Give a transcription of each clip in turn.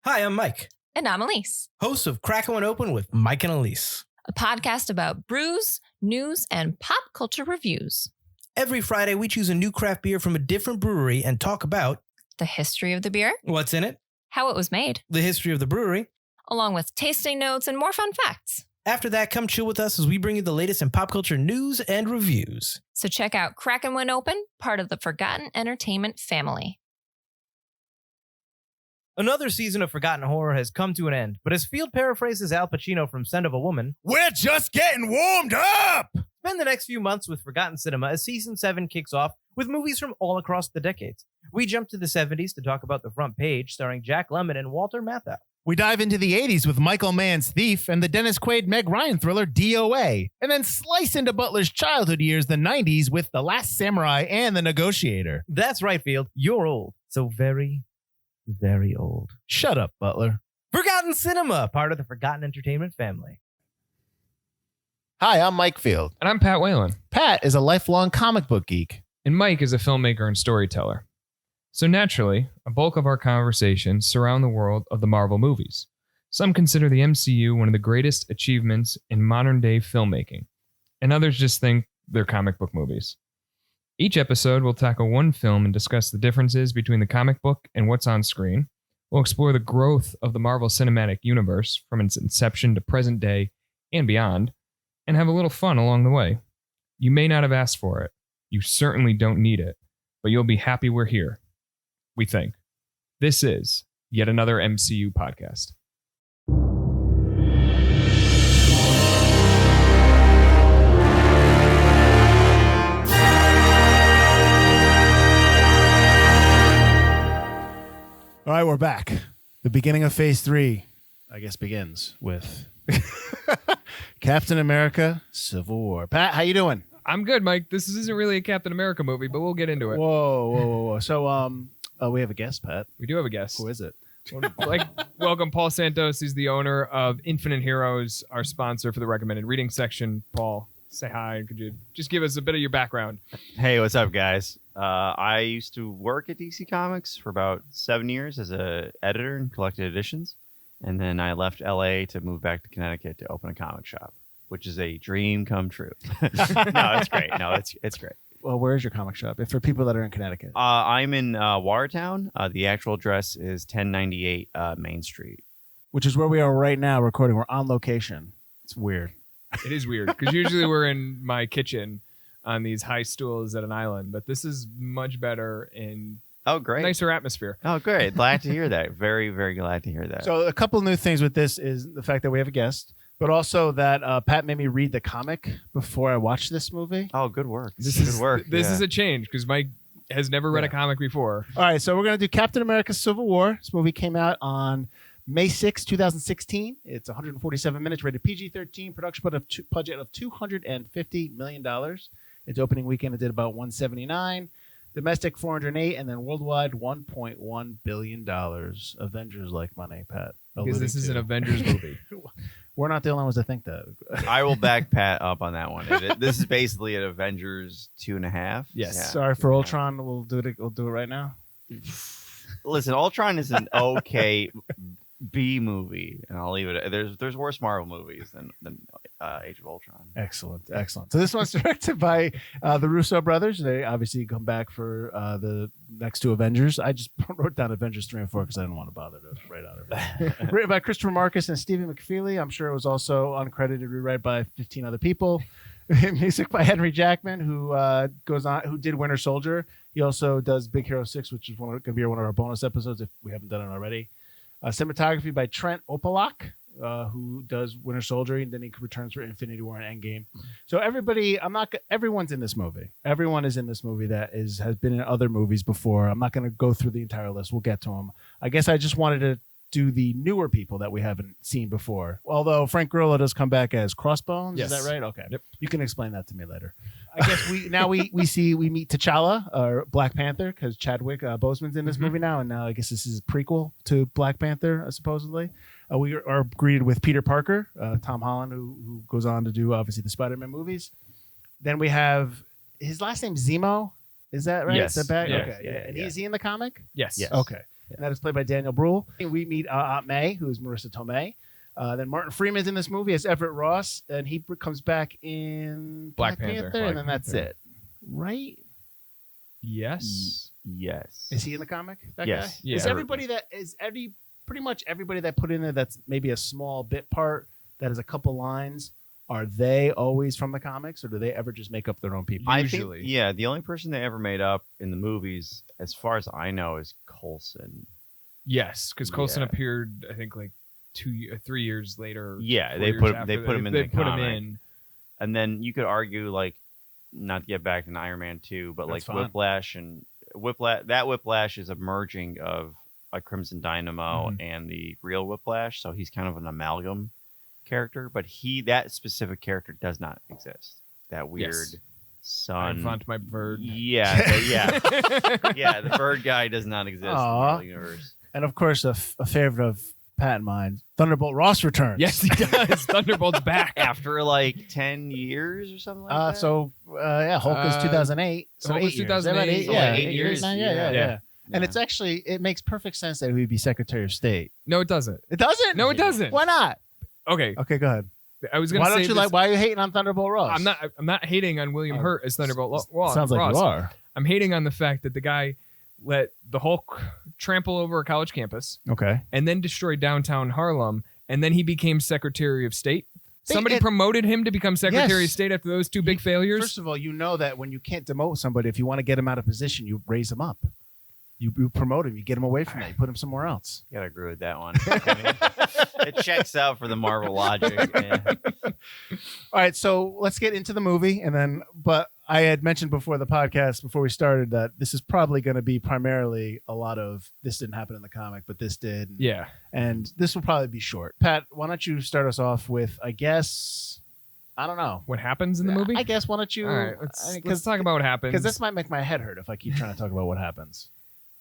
Hi, I'm Mike, And I'm Elise, host of Crackin' One Open with Mike and Elise. a podcast about brews, news, and pop culture reviews. Every Friday, we choose a new craft beer from a different brewery and talk about The history of the beer, what's in it, how it was made, the history of the brewery. along with tasting notes and more fun facts. After that, come chill with us as we bring you the latest in pop culture news and reviews. So check out Crackin' When Open, part of the Forgotten Entertainment family. Another season of Forgotten Horror has come to an end, but as Field paraphrases Al Pacino from Scent of a Woman, we're just getting warmed up! spend the next few months with Forgotten Cinema as Season 7 kicks off with movies from all across the decades. We jump to the 70s to talk about The Front Page, starring Jack Lemmon and Walter Matthau. We dive into the 80s with Michael Mann's Thief and the Dennis Quaid Meg Ryan thriller DOA, and then slice into Butler's childhood years, the 90s, with The Last Samurai and The Negotiator. That's right, Field. You're old. So very, very old. Shut up, Butler. Forgotten Cinema, part of the Forgotten Entertainment family. Hi, I'm Mike Field. And I'm Pat Whalen. Pat is a lifelong comic book geek. And Mike is a filmmaker and storyteller. So naturally, a bulk of our conversations surround the world of the Marvel movies. Some consider the MCU one of the greatest achievements in modern-day filmmaking, and others just think they're comic book movies. Each episode will tackle one film and discuss the differences between the comic book and what's on screen. We'll explore the growth of the Marvel Cinematic Universe from its inception to present day and beyond, and have a little fun along the way. You may not have asked for it. You certainly don't need it, but you'll be happy we're here. We think. This is yet another MCU podcast. All right, we're back. The beginning of Phase 3, I guess, begins with Captain America: Civil War. Pat, how you doing? I'm good, Mike. This isn't really a Captain America movie, but we'll get into it. Whoa. So, we have a guest, Pat. We do have a guest. Who is it? Welcome, Paul Santos. He's the owner of Infinite Heroes, our sponsor for the recommended reading section. Paul, say hi. Could you just give us a bit of your background? Hey, what's up, guys? I used to work at DC Comics for about 7 years as an editor in collected editions, and then I left LA to move back to Connecticut to open a comic shop, which is a dream come true. No, it's great. No, it's great. Well, where is your comic shop? If for people that are in Connecticut. I'm in Watertown. The actual address is 1098 Main Street. Which is where we are right now recording. We're on location. It's weird. It is weird, because usually we're in my kitchen on these high stools at an island, but this is much better in nicer atmosphere. Oh, great. Glad to hear that. Very, very glad to hear that. So a couple of new things with this is the fact that we have a guest, but also that Pat made me read the comic before I watched this movie. Oh, good work. This good work. This is a change, because Mike has never read a comic before. All right, so we're going to do Captain America: Civil War. This movie came out on May 6, 2016. It's 147 minutes, rated PG-13, production budget of $250 million. Its opening weekend, it did about 179. Domestic, 408, and then worldwide, $1.1 billion. Avengers like money, Pat. Because this is an Avengers movie. We're not the only ones that think that. I will back Pat up on that one. This is basically an Avengers 2.5. Yes. Yeah. Sorry for Ultron. We'll do it right now. Listen, Ultron is an okay B movie, and I'll leave it. There's worse Marvel movies than Age of Ultron. Excellent. So this one's directed by the Russo Brothers. They obviously come back for the next two Avengers. I just wrote down Avengers 3 and 4 because I didn't want to bother to write out everything. Written by Christopher Marcus and Stephen McFeely. I'm sure it was also uncredited rewrite by 15 other people. Music by Henry Jackman, who did Winter Soldier. He also does Big Hero 6, which is going to be one of our bonus episodes if we haven't done it already. Cinematography by Trent Opalak, who does Winter Soldier, and then he returns for Infinity War and Endgame. So everyone's in this movie. Everyone is in this movie that has been in other movies before. I'm not going to go through the entire list. We'll get to them. I guess I just wanted to do the newer people that we haven't seen before. Although Frank Grillo does come back as Crossbones. Yes. Is that right? Okay. Yep. You can explain that to me later. I guess we meet T'Challa, or Black Panther, because Chadwick Boseman's in this movie now, and now I guess this is a prequel to Black Panther, supposedly. We are greeted with Peter Parker, Tom Holland, who goes on to do obviously the Spider-Man movies. Then we have his last name Zemo. Is that right? Yes. Is that back? Yeah. Okay. Yeah. And is he in the comic? Yes. Okay. and that is played by Daniel Bruhl. We meet Aunt May, who is Marissa Tomei. Then Martin Freeman's in this movie as Everett Ross, and he comes back in Black Panther. and then that's it, right? Yes. Yes. Is he in the comic? That Yes. guy? Yeah. Is pretty much everybody that put in there that's maybe a small bit part that has a couple lines? Are they always from the comics, or do they ever just make up their own people? Usually. I think, the only person they ever made up in the movies, as far as I know, is Coulson. Yes, because Coulson Yeah. appeared, I think, like 3 years later. Yeah, 4 they years put after they put him in they the put comic. him in. And then you could argue, like, not to get back to Iron Man 2, but That's like fine. Whiplash is a merging of a Crimson Dynamo Mhm. and the real Whiplash, so he's kind of an amalgam character, but that specific character does not exist. That weird Yes. son. I want my bird. Yeah, the bird guy does not exist in the Aw. real universe. And of course, a favorite of Pat and mine, Thunderbolt Ross returns. Yes, he does. Thunderbolt's back. After like 10 years or something like that. Hulk is 2008. So Hulk 8 was years. 2008, Is that so right? like 8 years. Yeah. And Yeah. it's actually, it makes perfect sense that he would be Secretary of State. No, it doesn't. It doesn't? No, it doesn't. Why not? Okay, Okay, go ahead. I was gonna Why say don't you this- why are you hating on Thunderbolt Ross? I'm not hating on William Hurt as Thunderbolt Ross. Sounds like you are. I'm hating on the fact that the guy let the Hulk trample over a college campus Okay. and then destroy downtown Harlem, and then he became Secretary of State. Somebody it- promoted him to become Secretary Yes. of State after those two big failures. First of all, you know that when you can't demote somebody, if you want to get him out of position, you raise him up. You promote him. You get him away from that. You put him somewhere else. You gotta agree with that one. I mean, it checks out for the Marvel logic. Yeah. All right, so let's get into the movie, but I had mentioned before the podcast, before we started, that this is probably going to be primarily a lot of this didn't happen in the comic, but this did. Yeah. And this will probably be short. Pat, why don't you start us off with, I don't know. What happens in the movie? I guess, why don't you? All right, let's talk about what happens. Because this might make my head hurt if I keep trying to talk about what happens.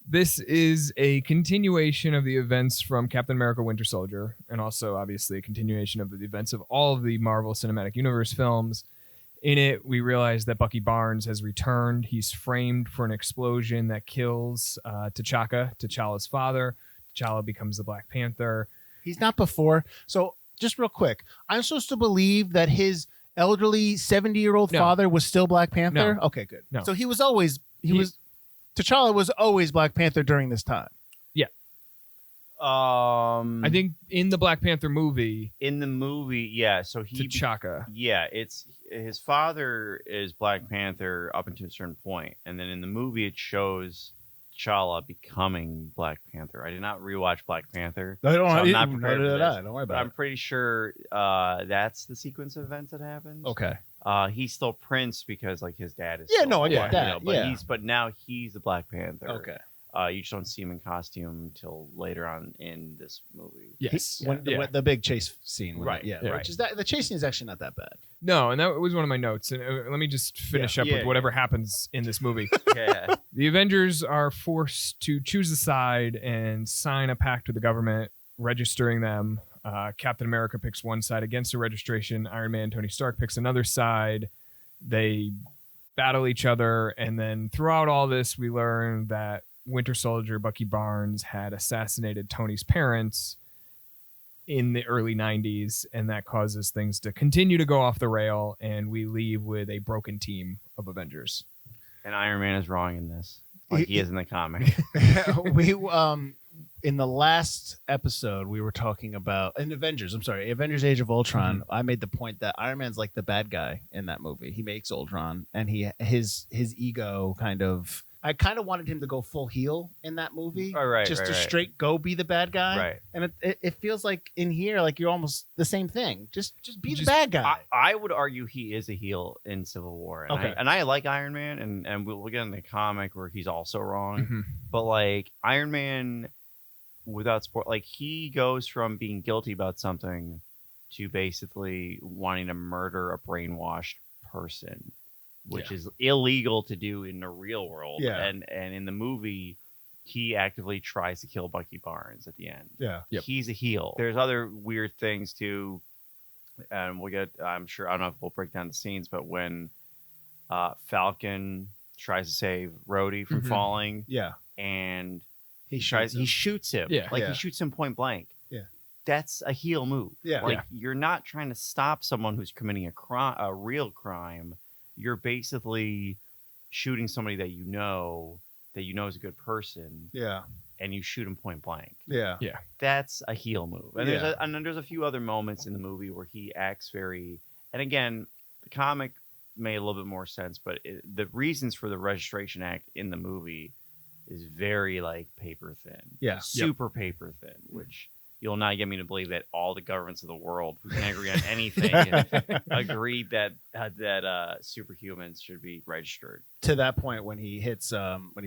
This is a continuation of the events from Captain America Winter Soldier, and also obviously a continuation of the events of all of the Marvel Cinematic Universe films. In it, we realize that Bucky Barnes has returned. He's framed for an explosion that kills T'Challa's father. T'Challa becomes the Black Panther. He's not before. So just real quick, I'm supposed to believe that his elderly 70-year-old No. father was still Black Panther? No. Okay, good. No. So T'Challa was always Black Panther during this time. I think in the Black Panther movie, in the movie, yeah. So T'Chaka. it's his father is Black Panther up until a certain point, and then in the movie it shows T'Challa becoming Black Panther. I did not rewatch Black Panther. I don't So I'm not neither prepared for did I. this, Don't worry but about I'm pretty sure that's the sequence of events that happens. it. Okay. He's still Prince because like his dad is. Yeah, still no, I get alive, that, but yeah. but now he's the Black Panther. Okay. You just don't see him in costume till later on in this movie. Yes. When the big chase scene. Right, Yeah. yeah. Which is the chase scene is actually not that bad. No, and that was one of my notes. And let me just finish up Yeah, with whatever happens in this movie. Yeah. The Avengers are forced to choose a side and sign a pact with the government, registering them. Captain America picks one side against the registration. Iron Man, Tony Stark picks another side. They battle each other. And then throughout all this, we learn that Winter Soldier, Bucky Barnes, had assassinated Tony's parents in the early 90s. And that causes things to continue to go off the rail. And we leave with a broken team of Avengers. And Iron Man is wrong in this, like he is in the comic. We in the last episode we were talking about Avengers Age of Ultron. I made the point that Iron Man's like the bad guy in that movie. He makes Ultron, and his ego I kind of wanted him to go full heel in that movie. Oh, right, just right, to right. straight go be the bad guy. Right. And it feels like in here like you're almost the same thing. Just be the Just- bad guy. I would argue he is a heel in Civil War. And Okay. I like Iron Man, and we'll get in the comic where he's also wrong. Mhm. But like Iron Man, without sport, like he goes from being guilty about something to basically wanting to murder a brainwashed person, which is illegal to do in the real world. Yeah. And in the movie, he actively tries to kill Bucky Barnes at the end. Yeah. Yep. He's a heel. There's other weird things too, and we'll get. I'm sure I don't know if we'll break down the scenes, but when Falcon tries to save Rhodey from Mhm. falling, Yeah. and he shoots him. Yeah. Like he shoots him point blank. Yeah. That's a heel move. Yeah. Like you're not trying to stop someone who's committing a real crime. You're basically shooting somebody that you know is a good person. Yeah. And you shoot him point blank. Yeah. That's a heel move. And Yeah. there's a few other moments in the movie where he acts very. And again, the comic made a little bit more sense, but the reasons for the Registration Act in the movie is very like paper thin. Yeah. Super paper thin, which you'll not get me to believe that all the governments of the world who can agree on anything agreed that superhumans should be registered. To that point, when he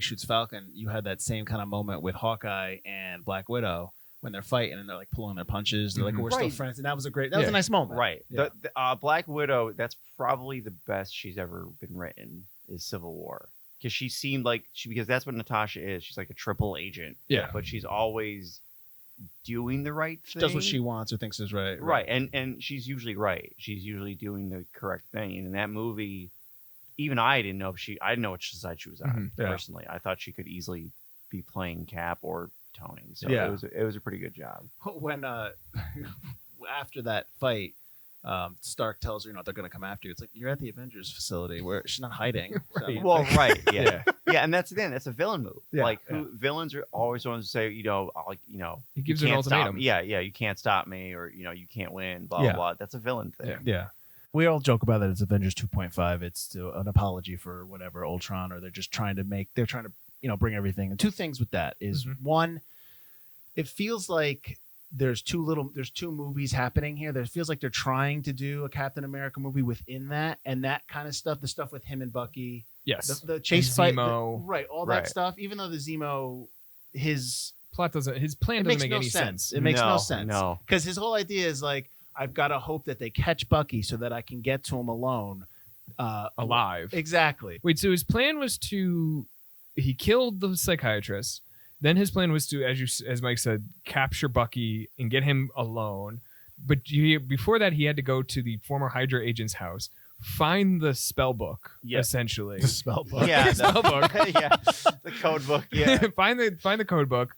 shoots Falcon, you had that same kind of moment with Hawkeye and Black Widow when they're fighting and they're like pulling their punches. They're like, we're still friends. And that was a nice moment. Right. Yeah. The Black Widow, that's probably the best she's ever been written is Civil War. Because she seemed like because that's what Natasha is. She's like a triple agent. Yeah. But she's always doing the right thing. She does what she wants or thinks is right. Right. And she's usually right. She's usually doing the correct thing. And in that movie, even I didn't know which side she was on, personally. I thought she could easily be playing Cap or Tony. So it was a pretty good job. When after that fight, Stark tells her, they're going to come after you. It's like, you're at the Avengers facility where she's not hiding. Right. Well, right. Yeah. And that's the thing. That's a villain move. Yeah. Like villains are always the ones to say, he gives you her an can't stop ultimatum. me. Yeah. You can't stop me, or you can't win. Blah blah blah. That's a villain thing. Yeah. We all joke about that it's Avengers 2.5. It's an apology for whatever Ultron, or they're just trying to bring everything. And two things with that is one, it feels like there's two movies happening here. There feels like they're trying to do a Captain America movie within that, and that kind of stuff, the stuff with him and Bucky. Yes. The chase and fight. Zemo. All that stuff. Even though the Zemo, his plan doesn't make any sense. It makes no sense. No. Because his whole idea is like, I've got to hope that they catch Bucky so that I can get to him alone. Alive. Exactly. Wait, so his plan was he killed the psychiatrist. Then his plan was to, as Mike said, capture Bucky and get him alone. But before that, he had to go to the former Hydra agent's house, find the spell book, essentially. The spell book. Yeah, the spell book. Yeah, the code book. Yeah, find the code book.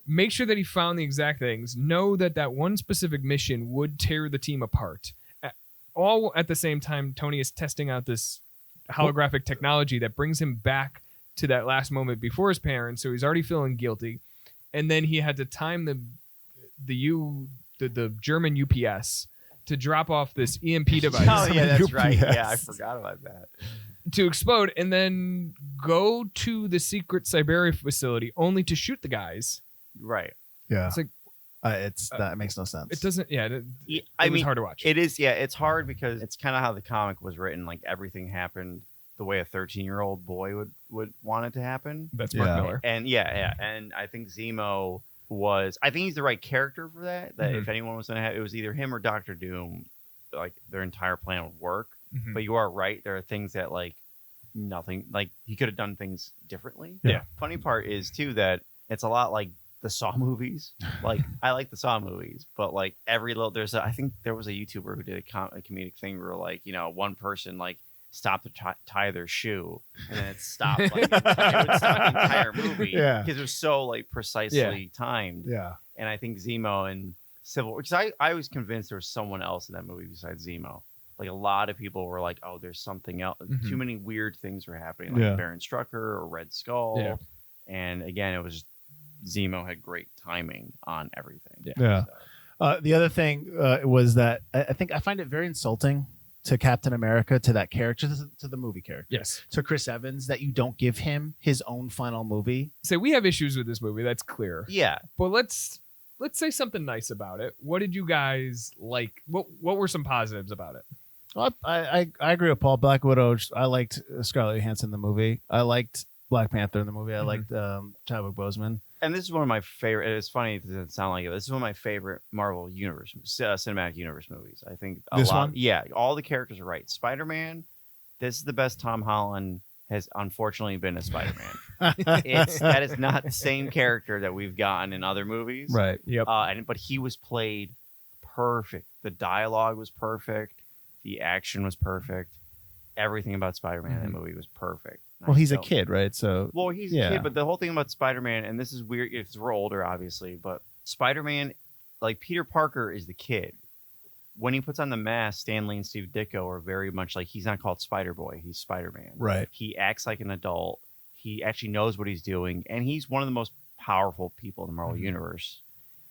Make sure that he found the exact things. Know that one specific mission would tear the team apart. All at the same time, Tony is testing out this holographic technology that brings him back to that last moment before his parents, so he's already feeling guilty. And then he had to time the German UPS to drop off this EMP device. Oh yeah, that's UPS. right. Yeah, I forgot about that. To explode and then go to the secret Siberia facility only to shoot the guys. Right. Yeah. It's like that makes no sense. it doesn't. Yeah, it I was mean, hard to watch. It is. Yeah, it's hard because it's kind of how the comic was written. Like everything happened the way a 13-year-old boy would want it to happen. That's Mark Miller. And and I think Zemo I think he's the right character for that. If anyone was going to have, it was either him or Doctor Doom. Like their entire plan would work. But you are right. There are things that like nothing. Like he could have done things differently. Yeah. Funny part is too that it's a lot like the Saw movies. Like I like the Saw movies, but like I think there was a YouTuber who did a comedic thing where like one person like stopped to tie their shoe and then it stopped like it would stop the entire movie because it was so like precisely timed. And I think Zemo and Civil War, because I was convinced there was someone else in that movie besides Zemo. Like a lot of people were like, oh, there's something else. Too many weird things were happening, like Baron Strucker or Red Skull. And again, it was just Zemo had great timing on everything. The other thing was that I find it very insulting to Captain America, to that character, to the movie character. Yes. To Chris Evans, that you don't give him his own final movie. So we have issues with this movie. That's clear. Yeah. But let's say something nice about it. What did you guys like? What were some positives about it? Well, I agree with Paul. Black Widow. I liked Scarlett Johansson in the movie. I liked Black Panther in the movie. I liked Chadwick Boseman. And this is one of my favorite. It's funny, it doesn't sound like it. This is one of my favorite Marvel Universe, cinematic universe movies. I think this one. Yeah, all the characters are right. Spider-Man. This is the best Tom Holland has unfortunately been a Spider-Man. That is not the same character that we've gotten in other movies. Right. Yep. But he was played perfect. The dialogue was perfect. The action was perfect. Everything about Spider-Man in that movie was perfect. Well, he's a So- kid, right? So Well, he's Yeah. a kid, but the whole thing about Spider-Man, and this is weird if we're older, obviously, but Spider-Man, like Peter Parker is the kid. When he puts on the mask, Stan Lee and Steve Ditko are very much like, he's not called Spider-Boy, he's Spider-Man. right. He acts like an adult. He actually knows what he's doing, and he's one of the most powerful people in the Marvel Universe.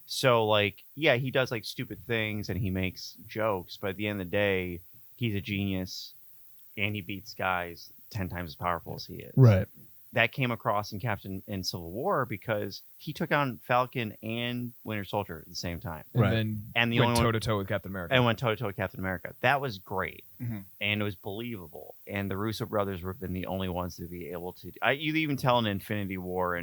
So, like, yeah, he does like stupid things and he makes jokes, but at the end of the day, he's a genius, and he beats guys 10 times as powerful as he is. Right. That came across in Civil War because he took on Falcon and Winter Soldier at the same time, And Right. then and the went only toe one, to toe with Captain America. and went toe to toe with Captain America. That was great, Mhm. and it was believable. And the Russo brothers were been the only ones to be able to. You even tell in Infinity War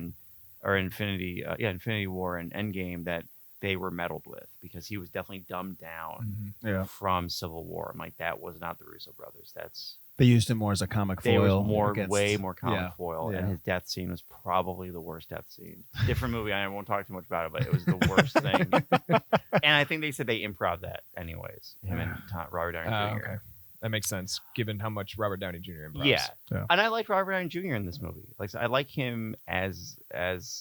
Infinity War and Endgame that they were meddled with because he was definitely dumbed down Yeah. from Civil War. I'm like, that was not the Russo brothers. They used him more as a comic They foil. was against- way more comic yeah, foil, yeah. and his death scene was probably the worst death scene. Different movie. I won't talk too much about it, but it was the worst thing. And I think they said they improv that anyways. Him and Robert Downey Jr. Okay. That makes sense, given how much Robert Downey Jr. improvs. Yeah. Yeah. And I liked Robert Downey Jr. in this movie. Like, I like him as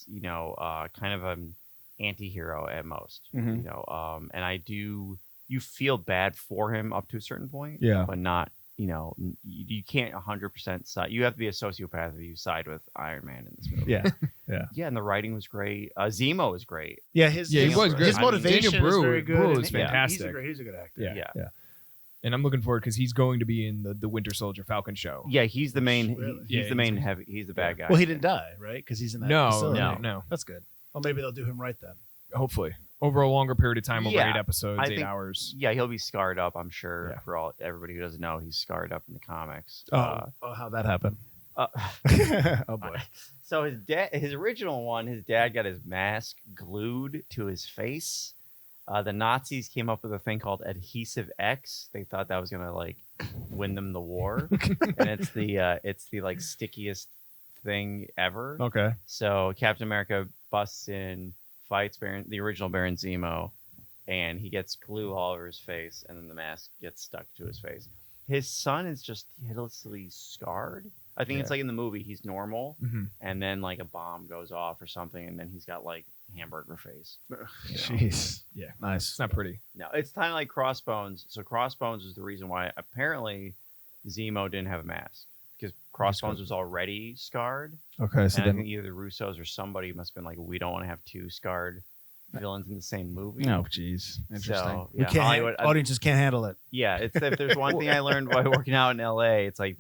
you know, kind of an anti-hero at most. Mhm. You know, and I do. You feel bad for him up to a certain point, Yeah. but not. You know, you can't 100% side. You have to be a sociopath if you side with Iron Man in this movie. Yeah. Yeah, and the writing was great. Zemo was great. Yeah. Yeah, he was good. His I mean, motivation Daniel is Brühl- very good. Brühl and is yeah, fantastic. He's a good actor. Yeah. Yeah. Yeah. And I'm looking forward because he's going to be in the Winter Soldier Falcon show. Yeah, he's the main. Really? He's Yeah, the main heavy. He's the bad guy. Well, he didn't die, right? Because he's in that. No, facility. no. That's good. Well, maybe they'll do him right then. Hopefully. Over a longer period of time, over Yeah, 8 episodes, I 8 think- hours. Yeah, he'll be scarred up. I'm sure. Yeah. For everybody who doesn't know, he's scarred up in the comics. Oh, how that happened? Uh, Oh boy. So his original one, his dad got his mask glued to his face. The Nazis came up with a thing called Adhesive X. They thought that was gonna like win them the war, and it's the like stickiest thing ever. Okay. So Captain America busts in, fights the original Baron Zemo, and he gets glue all over his face, and then the mask gets stuck to his face. His son is just hideously scarred. I think it's like in the movie, he's normal, Mm-hmm. and then like a bomb goes off or something, and then he's got like hamburger face. Jeez. Yeah. Nice. It's not pretty. No, it's kind of like Crossbones. So Crossbones is the reason why apparently Zemo didn't have a mask because Crossbones was already scarred. Okay. So And I then. think either the Russos or somebody must have been like, we don't want to have 2 scarred villains in the same movie. No, jeez. Interesting. So, we yeah, can't. Hollywood- Audiences can't handle it. Yeah, it's if there's one thing I learned by working out in LA, it's like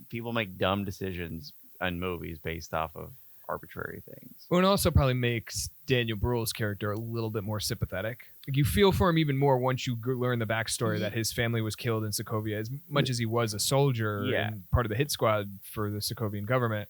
people make dumb decisions on movies based off of arbitrary things. Well, it also probably makes Daniel Brühl's character a little bit more sympathetic. Like you feel for him even more once you learn the backstory that his family was killed in Sokovia. As much as he was a soldier Yeah. and part of the hit squad for the Sokovian government,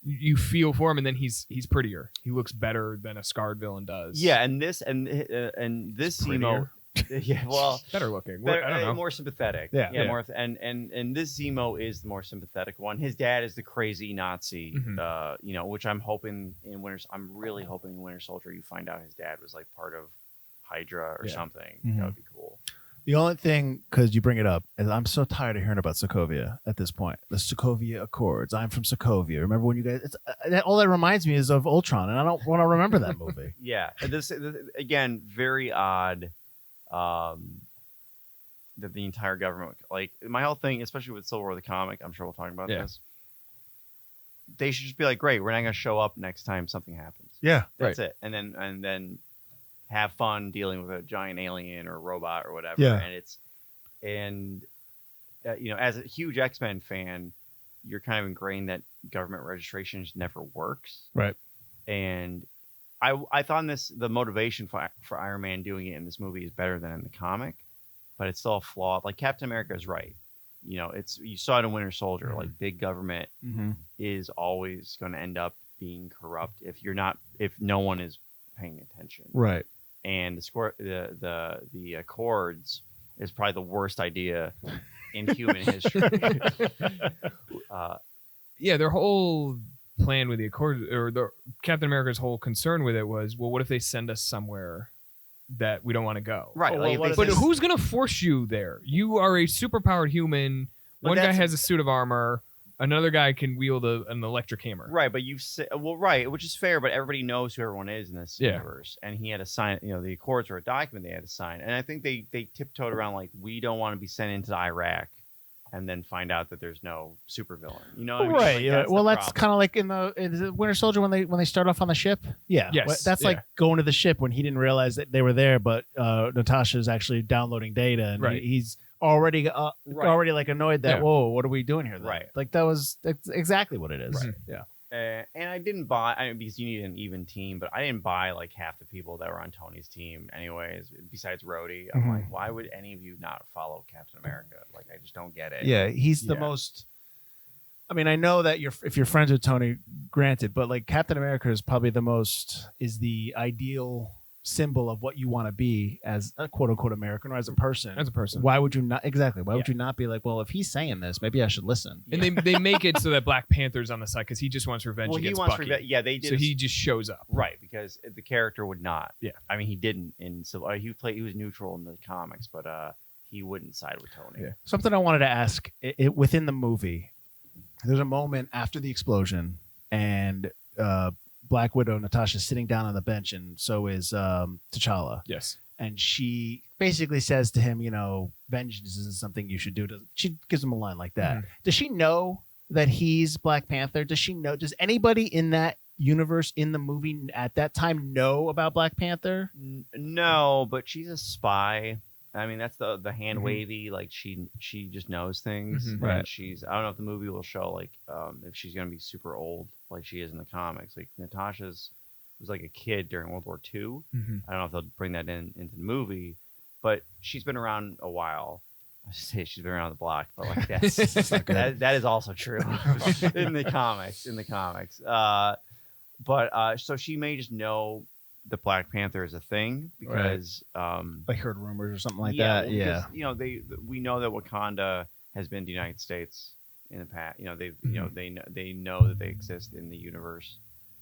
you feel for him, and then he's prettier. He looks better than a scarred villain does. Yeah, and this Zemo, yeah, well, better looking. better- I don't know. more sympathetic. Yeah. yeah, Yeah. more and this Zemo is the more sympathetic one. His dad is the crazy Nazi, Mhm. you know, which I'm hoping in I'm really hoping in Winter Soldier you find out his dad was like part of Hydra or Yeah. something. Mhm. That would be cool. The only thing, because you bring it up, is I'm so tired of hearing about Sokovia at this point. The Sokovia Accords. I'm from Sokovia. Remember when you guys? All that reminds me is of Ultron, and I don't want to remember that movie. Yeah, and this again, very odd. That the entire government, like my whole thing, especially with Civil War the comic, I'm sure we'll talk about Yeah. this. They should just be like, great, we're not going to show up next time something happens. Yeah. That's it, and then have fun dealing with a giant alien or robot or whatever. Yeah. And you know, as a huge X-Men fan, you're kind of ingrained that government registration just never works. Right. And I thought the motivation for Iron Man doing it in this movie is better than in the comic, but it's still a flaw. Like Captain America is right. You know, you saw it in Winter Soldier. Mhm. Like big government Mm-hmm. is always going to end up being corrupt if no one is paying attention. Right. And the Accords is probably the worst idea in human history. Yeah, their whole plan with the Accord, or the Captain America's whole concern with it was, well, what if they send us somewhere that we don't want to go? Right. Oh, like if well, they what But send- who's going to force you there? You are a superpowered human. But One guy that's- has a suit of armor. Another guy can wield an electric hammer. Right, but you've said right, which is fair, but everybody knows who everyone is in this Yeah. universe, and he had to sign. The Accords were a document they had to sign, and I think they tiptoed around like we don't want to be sent into Iraq, and then find out that there's no supervillain. You know, what I mean? Right. Like, Yeah. that's the Well, that's problem. kind of like in the Winter Soldier when they start off on the ship. Yeah. Yes, That's yeah. like going to the ship when he didn't realize that they were there, but Natasha's actually downloading data, and Right. he's already Right. already like annoyed that Yeah. whoa, what are we doing here? Then? Right. Like that's exactly what it is. Right. Yeah. And I didn't buy because you need an even team, but I didn't buy like half the people that were on Tony's team, anyways. Besides Rhodey, I'm Mhm. like, why would any of you not follow Captain America? Like, I just don't get it. Yeah. He's the Yeah. most. I mean, I know that if you're friends with Tony, granted, but like Captain America is probably is the ideal symbol of what you want to be as a quote unquote American or as a person. As a person. Why would you not? Exactly. Why would Yeah. you not be like, well, if he's saying this, maybe I should listen. And they make it so that Black Panther's on the side because he just wants revenge Well, he against wants Bucky. revenge. Yeah, they did. So he just shows up. right because the character would not. Yeah. I mean, he didn't in Civil. He was neutral in the comics, but he wouldn't side with Tony. Yeah. Something I wanted to ask within the movie. There's a moment after the explosion, and Black Widow Natasha's sitting down on the bench, and so is T'Challa. Yes. And she basically says to him, vengeance isn't something you should do. She gives him a line like that. Mhm. Does she know that he's Black Panther? Does she know? Does anybody in that universe in the movie at that time know about Black Panther? No, but she's a spy. I mean, that's the hand Mhm. wavy. Like she just knows things. Mhm. And Right. I don't know if the movie will show like if she's gonna be super old like she is in the comics. Like Natasha's was like a kid during World War II. Mm-hmm. I don't know if they'll bring that into the movie, but she's been around a while. I should say she's been around the block, but like that's that is also true in the comics. So she may just know the Black Panther is a thing because Like heard rumors or something like yeah, that. well, Yeah. because, we know that Wakanda has been the United States in the past. They know that they exist in the universe.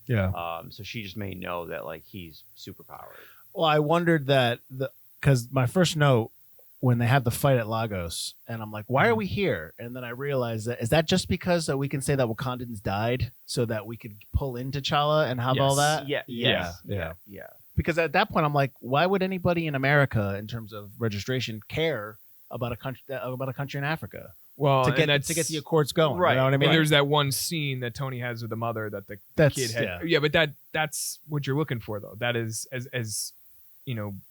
Yeah. So she just may know that like he's superpowered. Well, I wondered that because my first note when they had the fight at Lagos, and I'm like, why are we here? And then I realized that is that just because we can say that Wakandans died so that we could pull in T'Challa and have all Yes. that? Yeah. Yeah. Yes, yeah. Because at that point, I'm like, why would anybody in America, in terms of registration, care about a country in Africa Well, to and get the Accords going? Right. You know what I I mean, mean? there's that one scene that Tony has with the mother that the That's kid had. Yeah, but that's what you're looking for, though. That is as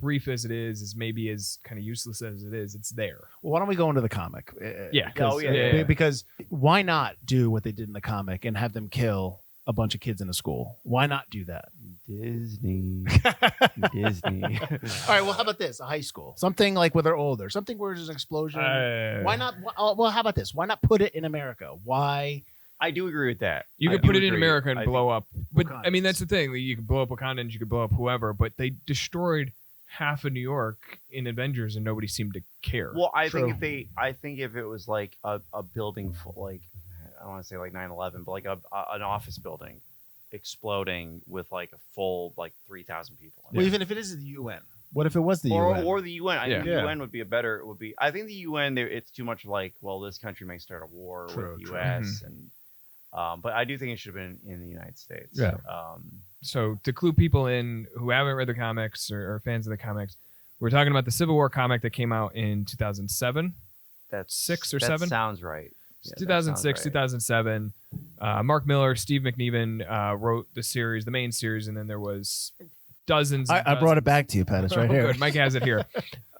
brief as it is, as maybe as kind of useless as it is, it's there. Well, why don't we go into the comic? Yeah. Because, Oh, yeah. because why not do what they did in the comic and have them kill a bunch of kids in a school? Why not do that? Disney. All right, well, how about this? A high school. Something like where they're older. Something where there's an explosion. Why not? Well, how about this? Why not put it in America? Why? I do agree with that. You I could do put it in agree. America and I blow up. But I mean, Wakandans. that's the thing. You could blow up Wakandans, you could blow up whoever, but they destroyed half of New York in Avengers and nobody seemed to care. Well, I True. think if it was like a building full, like I don't want to say like 9/11, but like an office building exploding with like a full like 3,000 people. In Well, it. even if it is the UN. What if it was the UN? Or the UN. I think the Yeah. UN would be a better. I think the UN. It's too much like, well, this country may start a war True, with the true. U.S. and. But I do think it should have been in the United States. Yeah. So to clue people in who haven't read the comics or fans of the comics, we're talking about the Civil War comic that came out in 2007. That's 6 or that 7? Sounds right. Yeah, that 2006, sounds right. 2007. Mark Miller, Steve McNiven wrote the main series, and then there was dozens. I brought it back to you, Pat. It's right Oh, here. good. Mike has it here.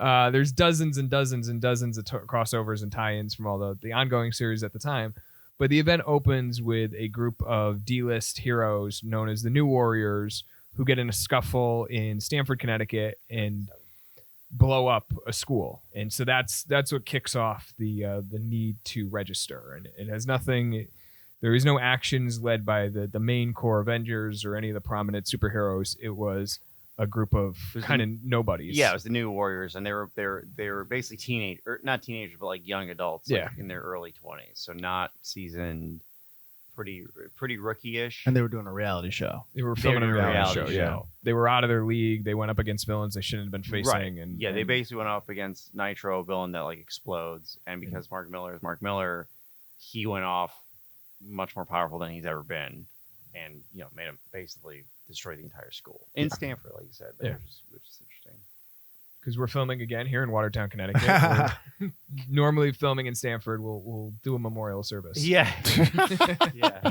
There's dozens and dozens and dozens of crossovers and tie-ins from all the ongoing series at the time. But the event opens with a group of D-list heroes known as the New Warriors who get in a scuffle in Stamford, Connecticut, and blow up a school. And so that's what kicks off the need to register. And it has nothing. There is no actions led by the main core Avengers or any of the prominent superheroes. It was a group of kind of nobodies. Yeah, it was the New Warriors, and they were basically not teenagers, but like young adults, like, Yeah. in their early 20s, so not seasoned, pretty rookie-ish. And they were doing a reality show. They were They filming were a doing a reality reality show. Yeah, show. they were out of their league. They went up against villains they shouldn't have been facing. Right. And Yeah, they and- basically went up against Nitro, a villain that like explodes, and because Mark Miller is Mark Miller, he went off much more powerful than he's ever been, and made him basically destroy the entire school in Stanford, like you said. Yeah. Which is interesting. Because we're filming again here in Watertown, Connecticut. We're normally filming in Stanford. We'll do a memorial service. Yeah. Yeah.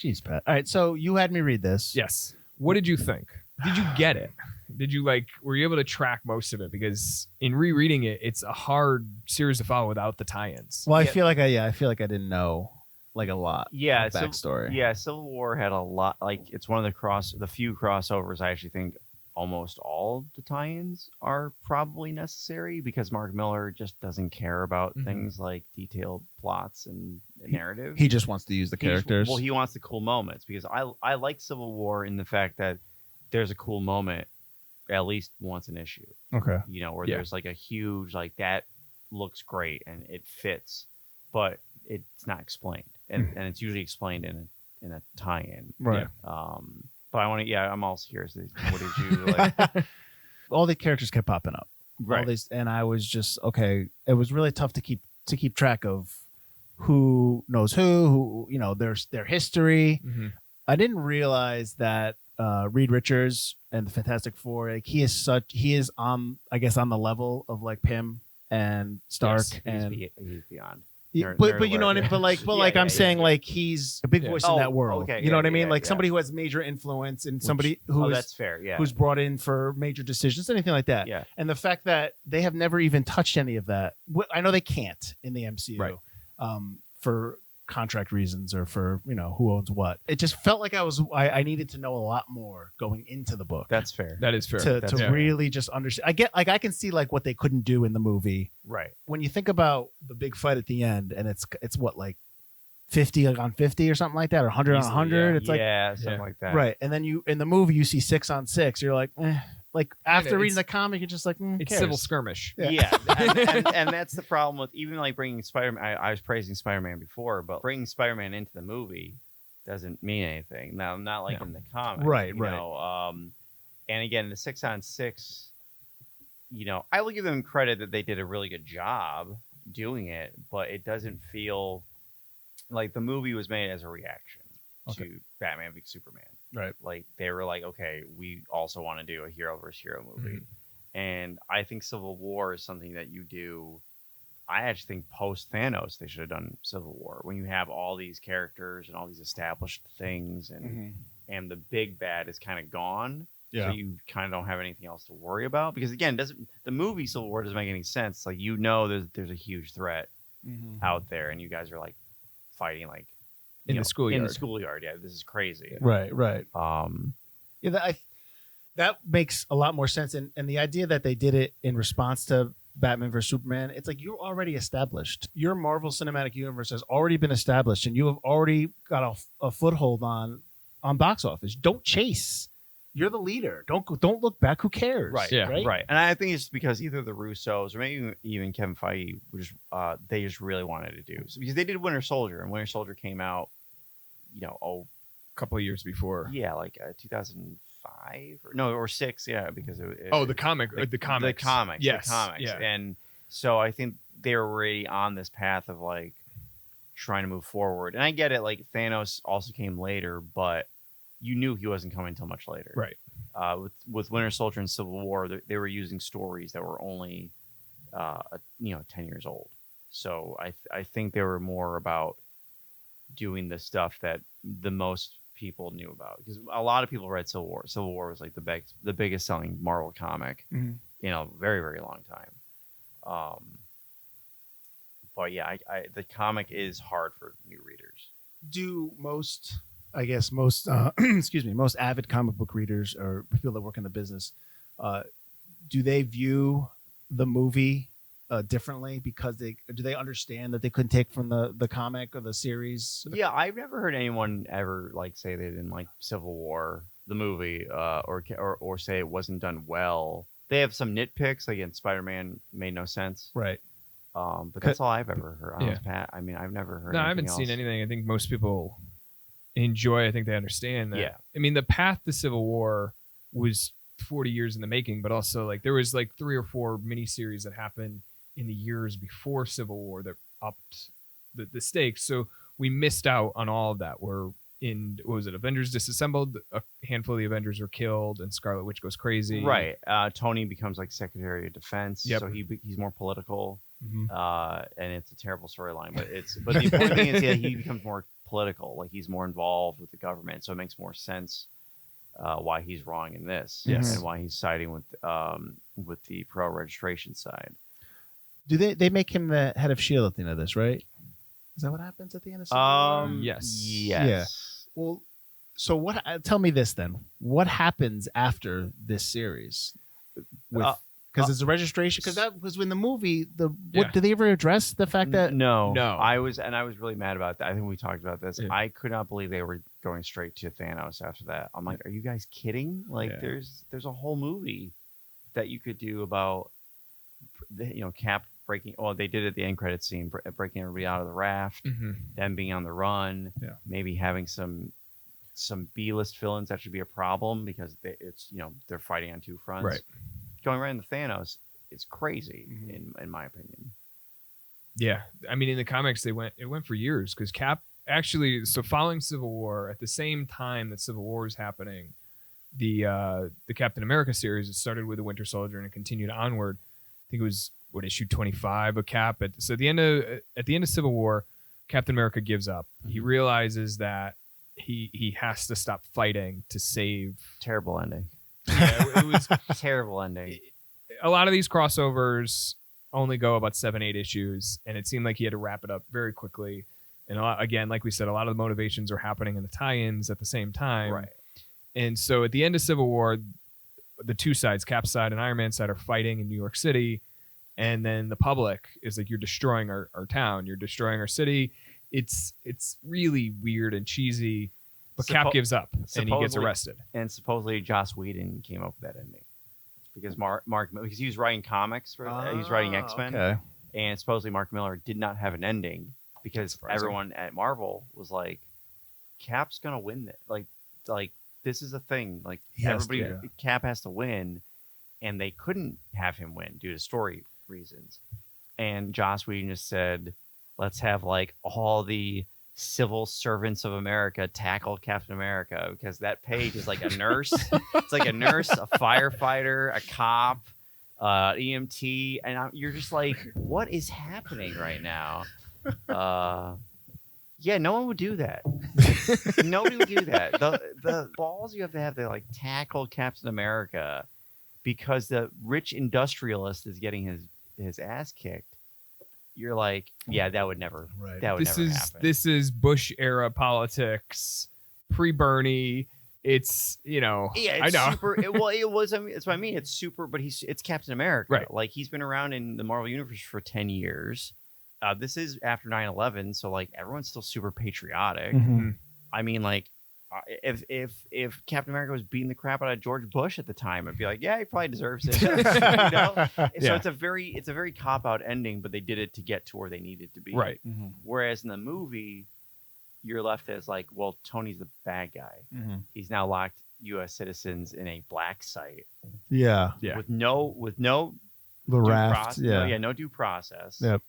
Jeez, Pat. All right, so you had me read this. Yes. What did you think? Did you get it? Did you were you able to track most of it? Because in rereading it, it's a hard series to follow without the tie-ins. Well, I feel like I didn't know a lot. Yeah, of backstory. Yeah, Civil War had a lot. It's one of the few crossovers I actually think almost all the tie-ins are probably necessary, because Mark Miller just doesn't care about things like detailed plots and narrative. He just wants to use the characters. He wants the cool moments, because I like Civil War in the fact that there's a cool moment at least once an issue. Okay. Where there's a huge that looks great and it fits, but it's not explained, and it's usually explained in a tie-in. Right. But I want to. Yeah, I'm also curious. What did you like? All the characters kept popping up. Right. All these, and I was just okay. It was really tough to keep track of who knows who their history. Mm-hmm. I didn't realize that Reed Richards and the Fantastic Four, he is on the level of Pym and Stark, Yes, and he's beyond. but you know what I mean. I'm saying he's a big voice in that world. Okay, you know what I mean? yeah. Somebody who has major influence and somebody who's that's fair. Yeah. who's brought in for major decisions, anything like that. Yeah. And the fact that they have never even touched any of that, I know they can't in the MCU, Right. For contract reasons or for who owns what. It just felt like I needed to know a lot more going into the book. That's fair. That is fair. To really just understand. I can see what they couldn't do in the movie. Right. When you think about the big fight at the end, and it's what 50 on 50 or something like that, or 100 on 100. It's something like that. right. And then in the movie you see 6 on 6. You're like, eh. After reading it's- the comic, you're just like, It's civil skirmish. Yeah, and that's the problem with even bringing Spider-Man. I was praising Spider-Man before, but bringing Spider-Man into the movie doesn't mean anything. Now, not in the comic, Right. And again, the 6 on 6, I will give them credit that they did a really good job doing it, but it doesn't feel like the movie was made as a reaction to Batman v Superman. Right. They were okay, we also want to do a hero versus hero movie. And I think Civil War is something that you do. I actually think post Thanos, they should have done Civil War, when you have all these characters and all these established things, and the big bad is kind of gone. Yeah. So you kind of don't have anything else to worry about, because again, the movie Civil War doesn't make any sense. There's a huge threat out there, and you guys are fighting In the schoolyard. In the schoolyard, yeah. This is crazy. Right. Yeah, that makes a lot more sense. And the idea that they did it in response to Batman vs Superman, it's you're already established. Your Marvel Cinematic Universe has already been established, and you have already got a foothold on box office. Don't chase. You're the leader. Don't look back. Who cares? Right. Yeah. Right. And I think it's because either the Russos or maybe even Kevin Feige they just really wanted to do, because they did Winter Soldier, and Winter Soldier came out, A couple of years before. Yeah, 2005 or 6. Yeah, because The comics. Yes. The comics. Yeah. And so I think they were already on this path of trying to move forward. And I get it. Thanos also came later, but you knew he wasn't coming until much later. Right. With Winter Soldier and Civil War, they were using stories that were only 10 years old. So I think they were more about doing the stuff that the most people knew about, because a lot of people read Civil War. Civil War was the biggest selling Marvel comic in a very, very long time. But yeah, the comic is hard for new readers. Do most most avid comic book readers or people that work in the business, do they view the movie differently because do they understand that they couldn't take from the comic or the series? Yeah, I've never heard anyone ever say they didn't like Civil War, the movie, or say it wasn't done well. They have some nitpicks. Again, Spider-Man made no sense. Right. But that's all I've ever heard. Honest, Pat. I mean, I've never heard. No, I haven't seen anything. I think most people enjoy. I think they understand that. Yeah. I mean, the path to Civil War was 40 years in the making, but also there was 3 or 4 miniseries that happened in the years before Civil War that upped the stakes. So we missed out on all of that. We're in, what was it, Avengers disassembled, a handful of the Avengers are killed, and Scarlet Witch goes crazy. Right. Tony becomes like Secretary of Defense, Yep. so he's more political, Mhm. and it's a terrible storyline. But the important thing is, he becomes more political. Like he's more involved with the government, so it makes more sense why he's wrong in this, Yes. and why he's siding with the pro registration side. Do they make him the head of Shield at the end of this, right? Is that what happens at the end of Civil War? Yes. Yes. Well, so what? Tell me this then. What happens after this series? Because it's a registration. Because that was when the movie. Yeah. Did they ever address the fact that? No. No. I was really mad about that. I think we talked about this. Yeah. I could not believe they were going straight to Thanos after that. I'm like, are you guys kidding? Like, Yeah. there's a whole movie that you could do about, Cap breaking. Oh, they did it at the end credit scene, breaking everybody out of the raft, Mm-hmm. them being on the run, Yeah. maybe having some B-list villains that should be a problem because they're fighting on two fronts. Right. Going right into Thanos, it's crazy Mhm. in my opinion. Yeah, I mean, in the comics, it went for years because Cap actually. So following Civil War, at the same time that Civil War is happening, the Captain America series, it started with the Winter Soldier and it continued onward. I think it was issue 25 of Cap. So at the end of Civil War, Captain America gives up. He realizes that he has to stop fighting to save. Terrible ending. Yeah, it was Terrible ending. a lot of these crossovers only go about 7-8 issues, and it seemed like he had to wrap it up very quickly. And again, like we said, a lot of the motivations are happening in the tie-ins at the same time. Right. And so at the end of Civil War, the two sides, Cap's side and Iron Man's side, are fighting in New York City. And then the public is like, you're destroying our town. You're destroying our city. It's really weird and cheesy. But Cap gives up and he gets supposedly- arrested. And supposedly Joss Whedon came up with that ending because because he was writing comics for he was writing X-Men, Okay. and supposedly Mark Miller did not have an ending because Surprising. everyone at Marvel was like, Cap's gonna win this. Like this is a thing. Like He has to, everybody, Cap has to win, and they couldn't have him win due to story reasons. And Joss Whedon just said, let's have like all the civil servants of America tackle Captain America because that page is like a nurse. It's like a nurse, a firefighter, a cop, EMT, and you're just like, what is happening right now? Yeah, no one would do that. Nobody would do that. The balls you have to like tackle Captain America because the rich industrialist is getting his ass kicked. You're like, yeah, that would never. Right. That would This never is happen. this is Bush era politics, pre-Bernie. It's Yeah, I it's know. super. It was. I mean, it's what I mean. It's super, but it's Captain America. Right. Like he's been around in the Marvel universe for 10 years. This is after 9/11, so like everyone's still super patriotic. Mhm. I mean, like if Captain America was beating the crap out of George Bush at the time, I'd be like, yeah, he probably deserves it. So Yeah. it's a very cop out ending, but they did it to get to where they needed to be. right. Mhm. Whereas in the movie, you're left as like, well, Tony's the bad guy. Mhm. He's now locked U.S. citizens in a black site Yeah. Yeah. with no The due raft. Yeah. no due process. Yep.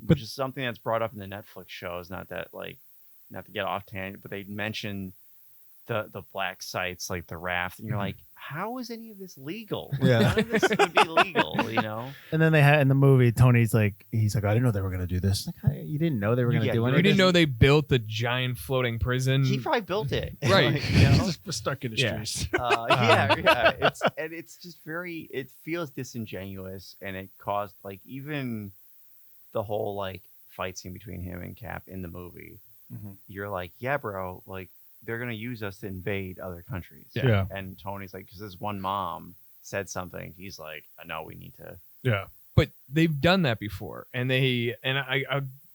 Which is something that's brought up in the Netflix shows. Not to get off tangent, but they mention the black sites like the raft, and you're like, how is any of this legal? Like, Yeah. none of this would be legal, you know. And then they had in the movie, Tony's like, he's like, I didn't know they were gonna do this. Like, you didn't know they were gonna Yeah, do you anything. We didn't know they built the giant floating prison. He probably built it, Right. Like, you know? Just for Stark Industries. Yeah. It's just very. It feels disingenuous, and it caused like even the whole like fight scene between him and Cap in the movie. Mhm. You're like, yeah, bro, like they're gonna use us to invade other countries. Yeah. And Tony's like, because this one mom said something. He's like, I know we need to. Yeah. But they've done that before, and I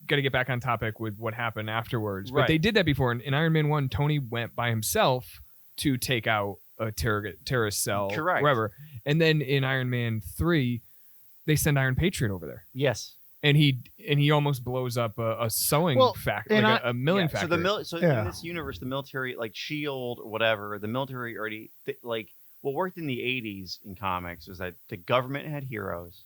got to get back on topic with what happened afterwards. But Right. they did that before. In Iron Man 1, Tony went by himself to take out a terrorist cell, Correct. wherever. And then in Iron Man 3, they send Iron Patriot over there. Yes. And he almost blows up a sewing factory, and like a milling Yeah, factory. So Yeah. in this universe, the military, like Shield or whatever, the military already like what worked in the 80s in comics was that the government had heroes,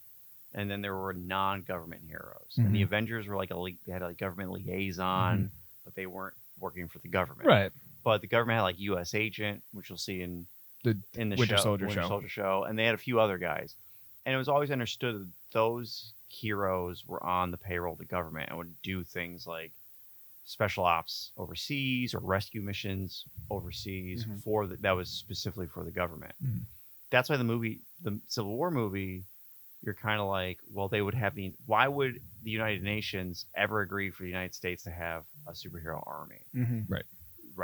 and then there were non-government heroes. Mhm. And the Avengers were like they had a government liaison, but they weren't working for the government. Right. But the government had like U.S. Agent, which you'll see in the Winter Soldier show, and they had a few other guys. And it was always understood that those heroes were on the payroll of the government and would do things like special ops overseas or rescue missions overseas that was specifically for the government. That's why the Civil War movie, you're kind of like, well, they would have why would the United Nations ever agree for the United States to have a superhero army? Right.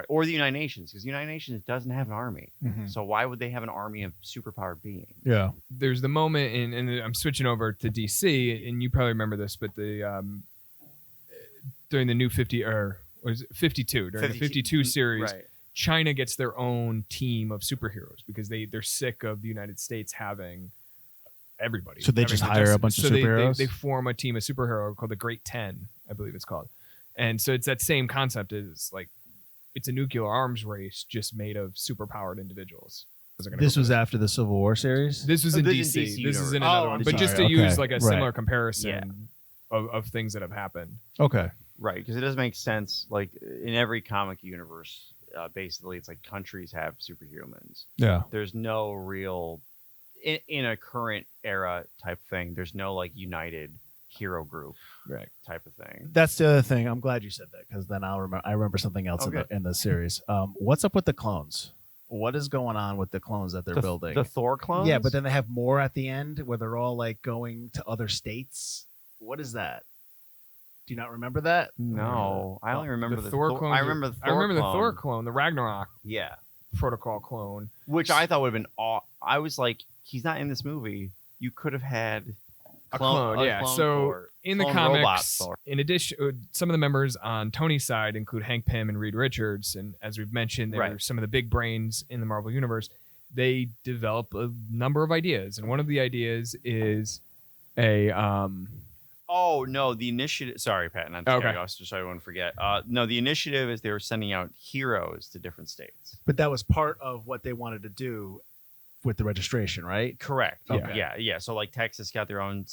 Or the United Nations, because the United Nations doesn't have an army. So why would they have an army of superpowered beings? Yeah. There's the moment, and I'm switching over to DC, and you probably remember this, but during the new 52, during the 52 series, right. China gets their own team of superheroes because they're sick of the United States having everybody. So they just hire a bunch of superheroes? They form a team of superhero called the Great 10, I believe it's called. And so it's that same concept as like, it's a nuclear arms race just made of superpowered individuals. This was after the Civil War series? This was in This is DC. DC This is in universe. another Oh, one. I'm But just to sorry. use Okay. like a Right. similar comparison of things that have happened. Okay. Right, because it does make sense. Like in every comic universe, basically, it's like countries have superhumans. Yeah. There's no real, in a current era type thing, there's no like united hero group type of thing. That's the other thing. I'm glad you said that because then I remember something else Okay. in the series. What's up with the clones? What is going on with the clones that they're building? The Thor clones? Yeah, but then they have more at the end where they're all like going to other states. What is that? Do you not remember that? No, I only remember the Thor clone. I remember the Thor I remember the clone. Thor clone, the Ragnarok Yeah, protocol clone. which I thought would have been I was like, he's not in this movie. You could have had A clone, yeah. clone So Thor, in the clone robot comics, Thor. in addition, some of the members on Tony's side include Hank Pym and Reed Richards, and as we've mentioned, they're Right. some of the big brains in the Marvel universe. They develop a number of ideas, and one of the ideas is a Oh no, the initiative. Sorry, Pat. Not Okay. to just so I won't forget. No, the initiative is they were sending out heroes to different states. But that was part of what they wanted to do with the registration, right? Correct. Okay. Yeah. So like Texas got their own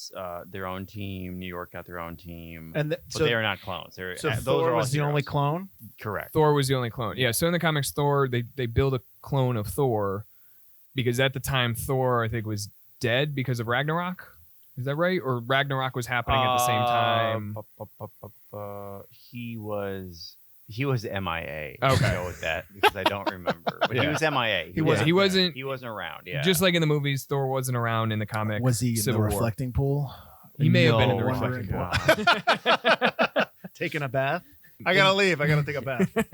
team. New York got their own team. And but they are not clones. They're so those Thor are all was the only heroes. clone. Correct. Thor was the only clone. Yeah. So in the comics, Thor they build a clone of Thor because at the time Thor I think was dead because of Ragnarok. Is that right? Or Ragnarok was happening at the same time? He was MIA. Okay. Go with that because I don't remember. But he Yeah. was MIA. He wasn't. He wasn't around. Yeah. Just like in the movies, Thor wasn't around in the comic. Was he in Civil the War. reflecting pool? He may have been in the No, reflecting pool. God. Taking a bath? I gotta leave. I gotta take a bath. That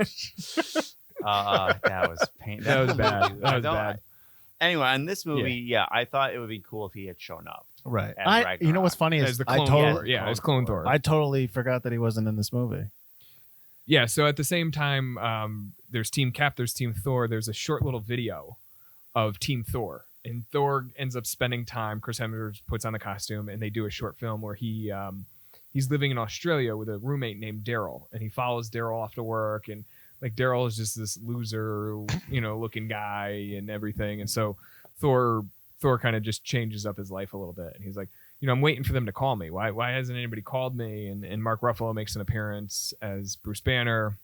was pain. That was bad. That was I don't- bad. Anyway, in this movie, I thought it would be cool if he had shown up. Right. As You know what's funny As is the I clone totally, Thor. Yeah, as clone Thor. I totally forgot that he wasn't in this movie. Yeah, so at the same time, there's Team Cap, there's Team Thor. There's a short little video of Team Thor. And Thor ends up spending time, Chris Hemsworth puts on the costume, and they do a short film where he's living in Australia with a roommate named Daryl. And he follows Daryl off to work. And like Daryl is just this loser, looking guy and everything. And so Thor kind of just changes up his life a little bit. And he's like, I'm waiting for them to call me. Why hasn't anybody called me? And Mark Ruffalo makes an appearance as Bruce Banner,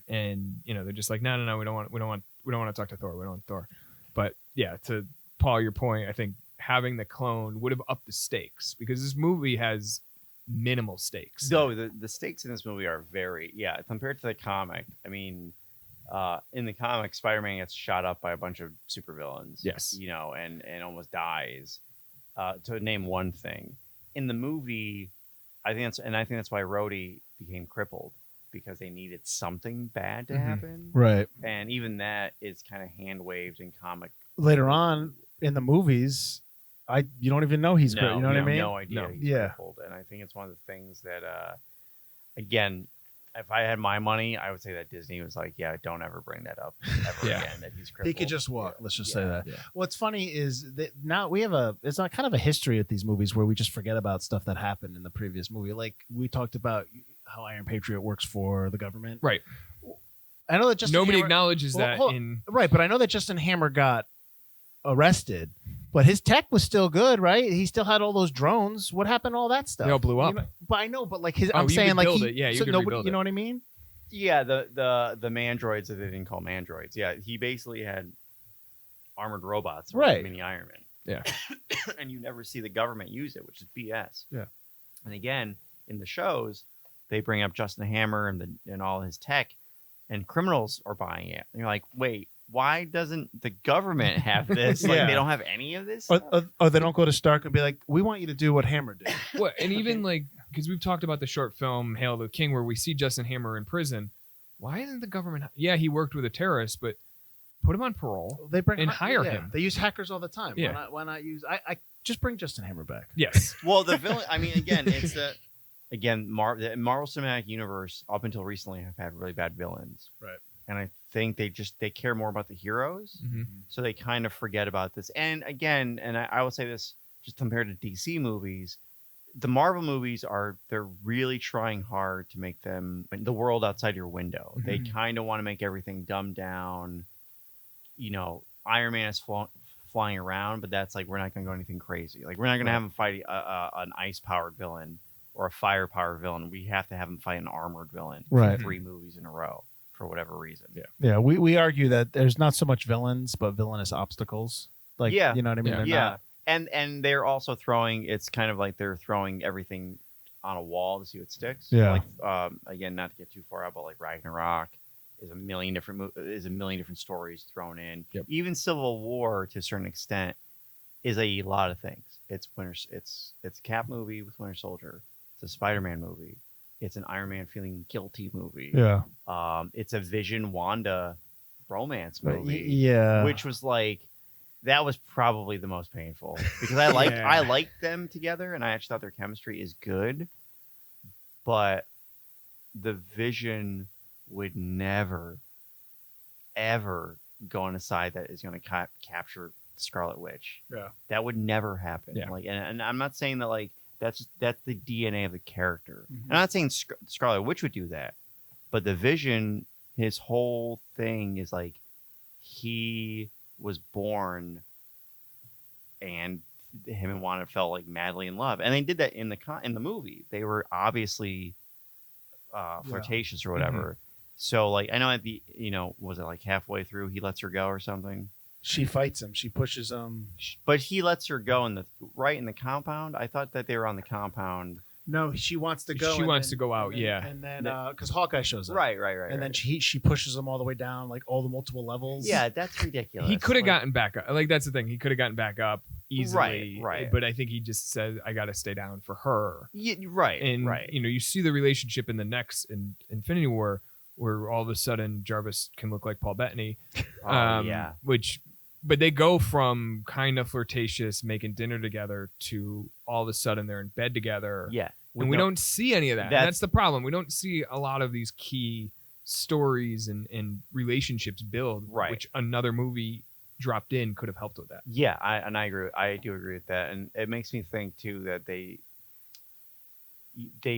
and they're just like, no, we don't want to talk to Thor. We don't want Thor. But yeah, to Paul, your point, I think having the clone would have upped the stakes because this movie has minimal stakes. No, the stakes in this movie are very compared to the comic. I mean, in the comic, Spider-Man gets shot up by a bunch of supervillains. Yes. And almost dies. To name one thing, in the movie, I think that's why Rhodey became crippled because they needed something bad to happen, Right. and even that is kind of hand waved in comic. Later on in the movies, you don't even know he's crippled. You know what I mean? No idea. No. He's Yeah. crippled, and I think it's one of the things that, again, if I had my money, I would say that Disney was like, don't ever bring that up ever Yeah. again. That he's crippled. He could just walk. Let's just say that. Yeah. What's funny is that now we have it's not kind of a history at these movies where we just forget about stuff that happened in the previous movie. Like we talked about how Iron Patriot works for the government. Right. I know that Justin Nobody Hammer, acknowledges Well, that hold on. in. Right, but I know that Justin Hammer got arrested, But his tech was still good, right? He still had all those drones. What happened to all that stuff? They all blew up. But I know, but like his, Oh, I'm you saying could like build it. Yeah, you could nobody, rebuild you it. know what I mean? Yeah, the mandroids that they didn't call mandroids. Yeah, he basically had armored robots, Right. Mini Iron Man. Yeah. And you never see the government use it, which is BS. Yeah. And again, in the shows, they bring up Justin Hammer and all his tech, and criminals are buying it. And you're like, wait, why doesn't the government have this? Like, Yeah. they don't have any of this. Or they don't go to Stark and be like, we want you to do what Hammer did. What? And even like, because we've talked about the short film Hail to the King, where we see Justin Hammer in prison. Why isn't the government? Yeah, he worked with a terrorist, but put him on parole. They bring And hire him. They use hackers all the time. Yeah. Why not use? I just bring Justin Hammer back. Yes. Well, the villain. I mean, again, it's the the Marvel Cinematic Universe up until recently have had really bad villains, Right. and I think they care more about the heroes, Mhm. so they kind of forget about this. And again, and I will say this, just compared to DC movies, the Marvel movies they're really trying hard to make them the world outside your window. They kind of want to make everything dumbed down. You know, Iron Man is flying around, but that's like, we're not going to go anything crazy. Like, we're not going to have him fight an ice-powered villain or a fire-powered villain. We have to have him fight an armored villain Right. for 3 movies in a row for whatever reason. Yeah. Yeah, we argue that there's not so much villains, but villainous obstacles. Like, Yeah. you know what I mean? Yeah. They're Yeah. not- And they're also throwing, it's kind of like they're throwing everything on a wall to see what sticks. Yeah. Like, again, not to get too far out, but like Ragnarok is a million different stories thrown in. Yep. Even Civil War, to a certain extent, is a lot of things. It's a Cap movie with Winter Soldier. It's a Spider-Man movie. It's an Iron Man feeling guilty movie. Yeah. It's a Vision Wanda romance movie. Yeah. Which was like, that was probably the most painful because I liked them together, and I actually thought their chemistry is good, but the Vision would never, ever go on a side that is going to capture Scarlet Witch. Yeah. That would never happen. Yeah. Like, and I'm not saying that like that's the DNA of the character. Mhm. I'm not saying Scarlet Witch would do that, but the Vision, his whole thing is like, he was born, and him and Wanda fell like madly in love, and they did that in the movie. They were obviously flirtatious or whatever. So like, I know at the was it like halfway through he lets her go or something? She fights him. She pushes him. But he lets her go in the compound. I thought that they were on the compound. No, she wants to go. She wants to go out, yeah. And then because Hawkeye shows up. Right. And then she pushes him all the way down, like all the multiple levels. Yeah, that's ridiculous. He could have Like, gotten back up. Like, that's the thing. He could have gotten back up easily. Right. But I think he just said, I got to stay down for her. Yeah, right. And, right. you see the relationship in the next in Infinity War, where all of a sudden Jarvis can look like Paul Bettany. Yeah. But they go from kind of flirtatious, making dinner together, to all of a sudden they're in bed together. Yeah. And we don't see any of that. And That's- that's the problem. We don't see a lot of these key stories and relationships build, Right. which another movie dropped in could have helped with that. Yeah, I agree. I do agree with that, and it makes me think too that they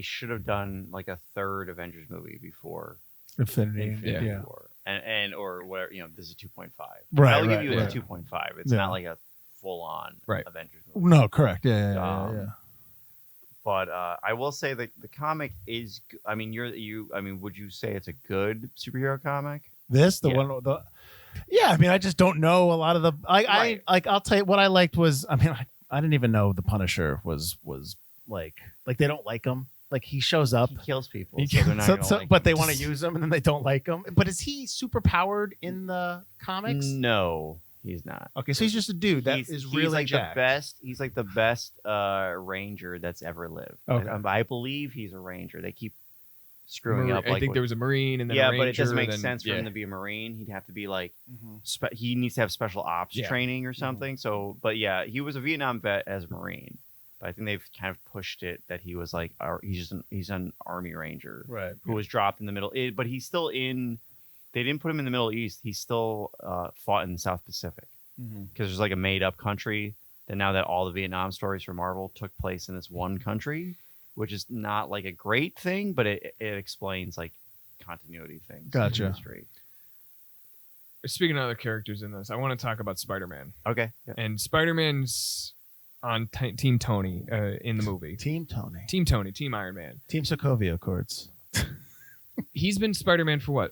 should have done like a third Avengers movie before Infinity. Infinity Yeah. War, and or whatever. This is 2.5. Right, I'll give right, you right. a 2.5. It's Yeah. not like a full on Right. Avengers movie. No, correct. Yeah. Um, But I will say that the comic is. I mean, would you say it's a good superhero comic? This the Yeah. one. Yeah, I mean, I just don't know a lot of the. Right. I'll tell you what I liked was. I mean, I didn't even know the Punisher was like they don't like him. Like he shows up. He kills people, He- so they're not gonna like but him. they want to use him and then they don't like him. But is he super powered in the comics? No, he's not. Okay, so he's just a dude that is he's really like jacked. the best. He's like the best ranger that's ever lived. Okay. I believe he's a ranger. They keep screwing up. I think there was a Marine and then a yeah, Ranger. but it doesn't make then- sense for yeah. him to be a Marine. He'd have to be like Mhm. he needs to have special ops Yeah. training or something. So, but yeah, he was a Vietnam vet as a Marine. But I think they've kind of pushed it that he was like he's an Army Ranger Right. who was dropped in the middle. But he's still in. They didn't put him in the Middle East. He still fought in the South Pacific. Mhm. Because there's like a made up country that now that all the Vietnam stories for Marvel took place in this one country, which is not like a great thing, but it explains like continuity things. Gotcha. In history. speaking of other characters in this, I want to talk about Spider-Man. Okay. Yeah. And Spider-Man's on Team Tony in the movie. Team Tony. Team Tony, Team Iron Man. Team Sokovia Accords. He's been Spider-Man for what?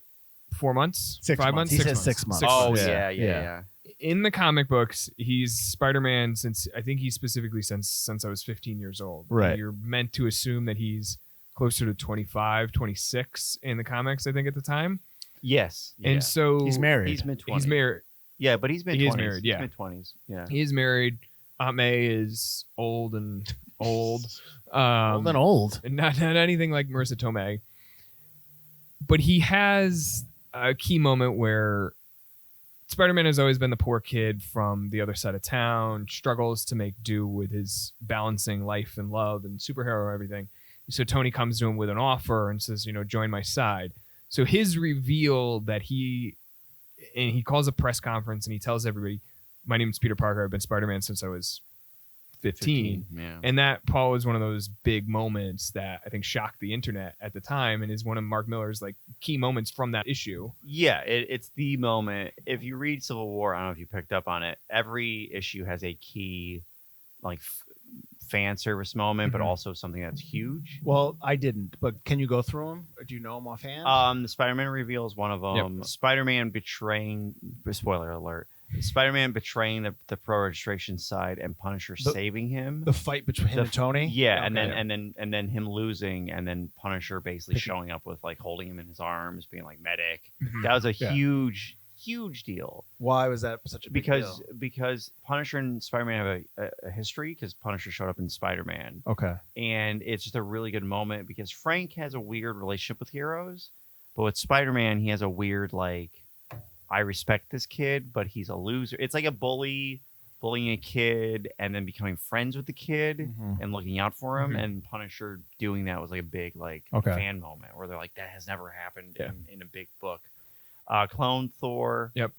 4 months? 6 5 months. months? He 6 said months. 6 months. Oh Yeah. yeah. In the comic books, he's Spider-Man since I think he's specifically since I was 15 years old. Right. You're meant to assume that he's closer to 25, 26 in the comics, I think, at the time. Yes. And yeah. so He's married. He's mid-20s. He's married. Yeah, but he's mid-20s. He is married, yeah. He's mid-20s. Yeah. He is married. Aunt May is old and old. Old and old. Not anything like Marissa Tomei. But he has a key moment where Spider-Man has always been the poor kid from the other side of town, struggles to make do with his balancing life and love and superhero everything. So Tony comes to him with an offer and says, join my side. So his reveal that he calls a press conference and he tells everybody, my name is Peter Parker. I've been Spider-Man since I was 15. Yeah. And that, Paul, was one of those big moments that I think shocked the internet at the time and is one of Mark Miller's like key moments from that issue. Yeah, it's the moment. If you read Civil War, I don't know if you picked up on it, every issue has a key like fan service moment, but also something that's huge. Well, I didn't, but can you go through them? Or do you know them offhand? The Spider-Man reveal is one of them. Spider-Man betraying, spoiler alert, Spider-Man betraying the pro registration side and Punisher saving him. The fight between him and Tony? Yeah, Okay. and then him losing, and then Punisher basically showing up with like holding him in his arms, being like medic. That was a huge deal. Why was that such a big deal? Because Punisher and Spider-Man have a history, because Punisher showed up in Spider-Man. Okay. And it's just a really good moment because Frank has a weird relationship with heroes, but with Spider-Man, he has a weird like, I respect this kid, but he's a loser. It's like a bullying a kid and then becoming friends with the kid and looking out for him. And Punisher doing that was like a big like fan moment where they're like, that has never happened in a big book. Clone Thor. Yep.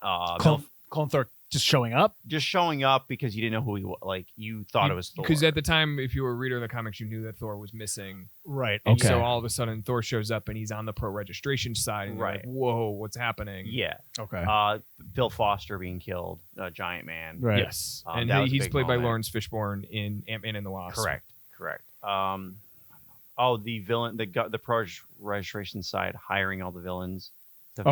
Clone Thor just showing up? Just showing up because you didn't know who he was. Like, you thought it was Thor. Because at the time, if you were a reader of the comics, you knew that Thor was missing. Right. And so all of a sudden, Thor shows up and he's on the pro registration side. And you're like, whoa, what's happening? Yeah. Okay. Bill Foster being killed, Giant Man. Right. Yes. And that was a he's big played by moment. Lawrence Fishburne in Ant-Man and the Wasp. Correct. The villain, the pro registration side hiring all the villains to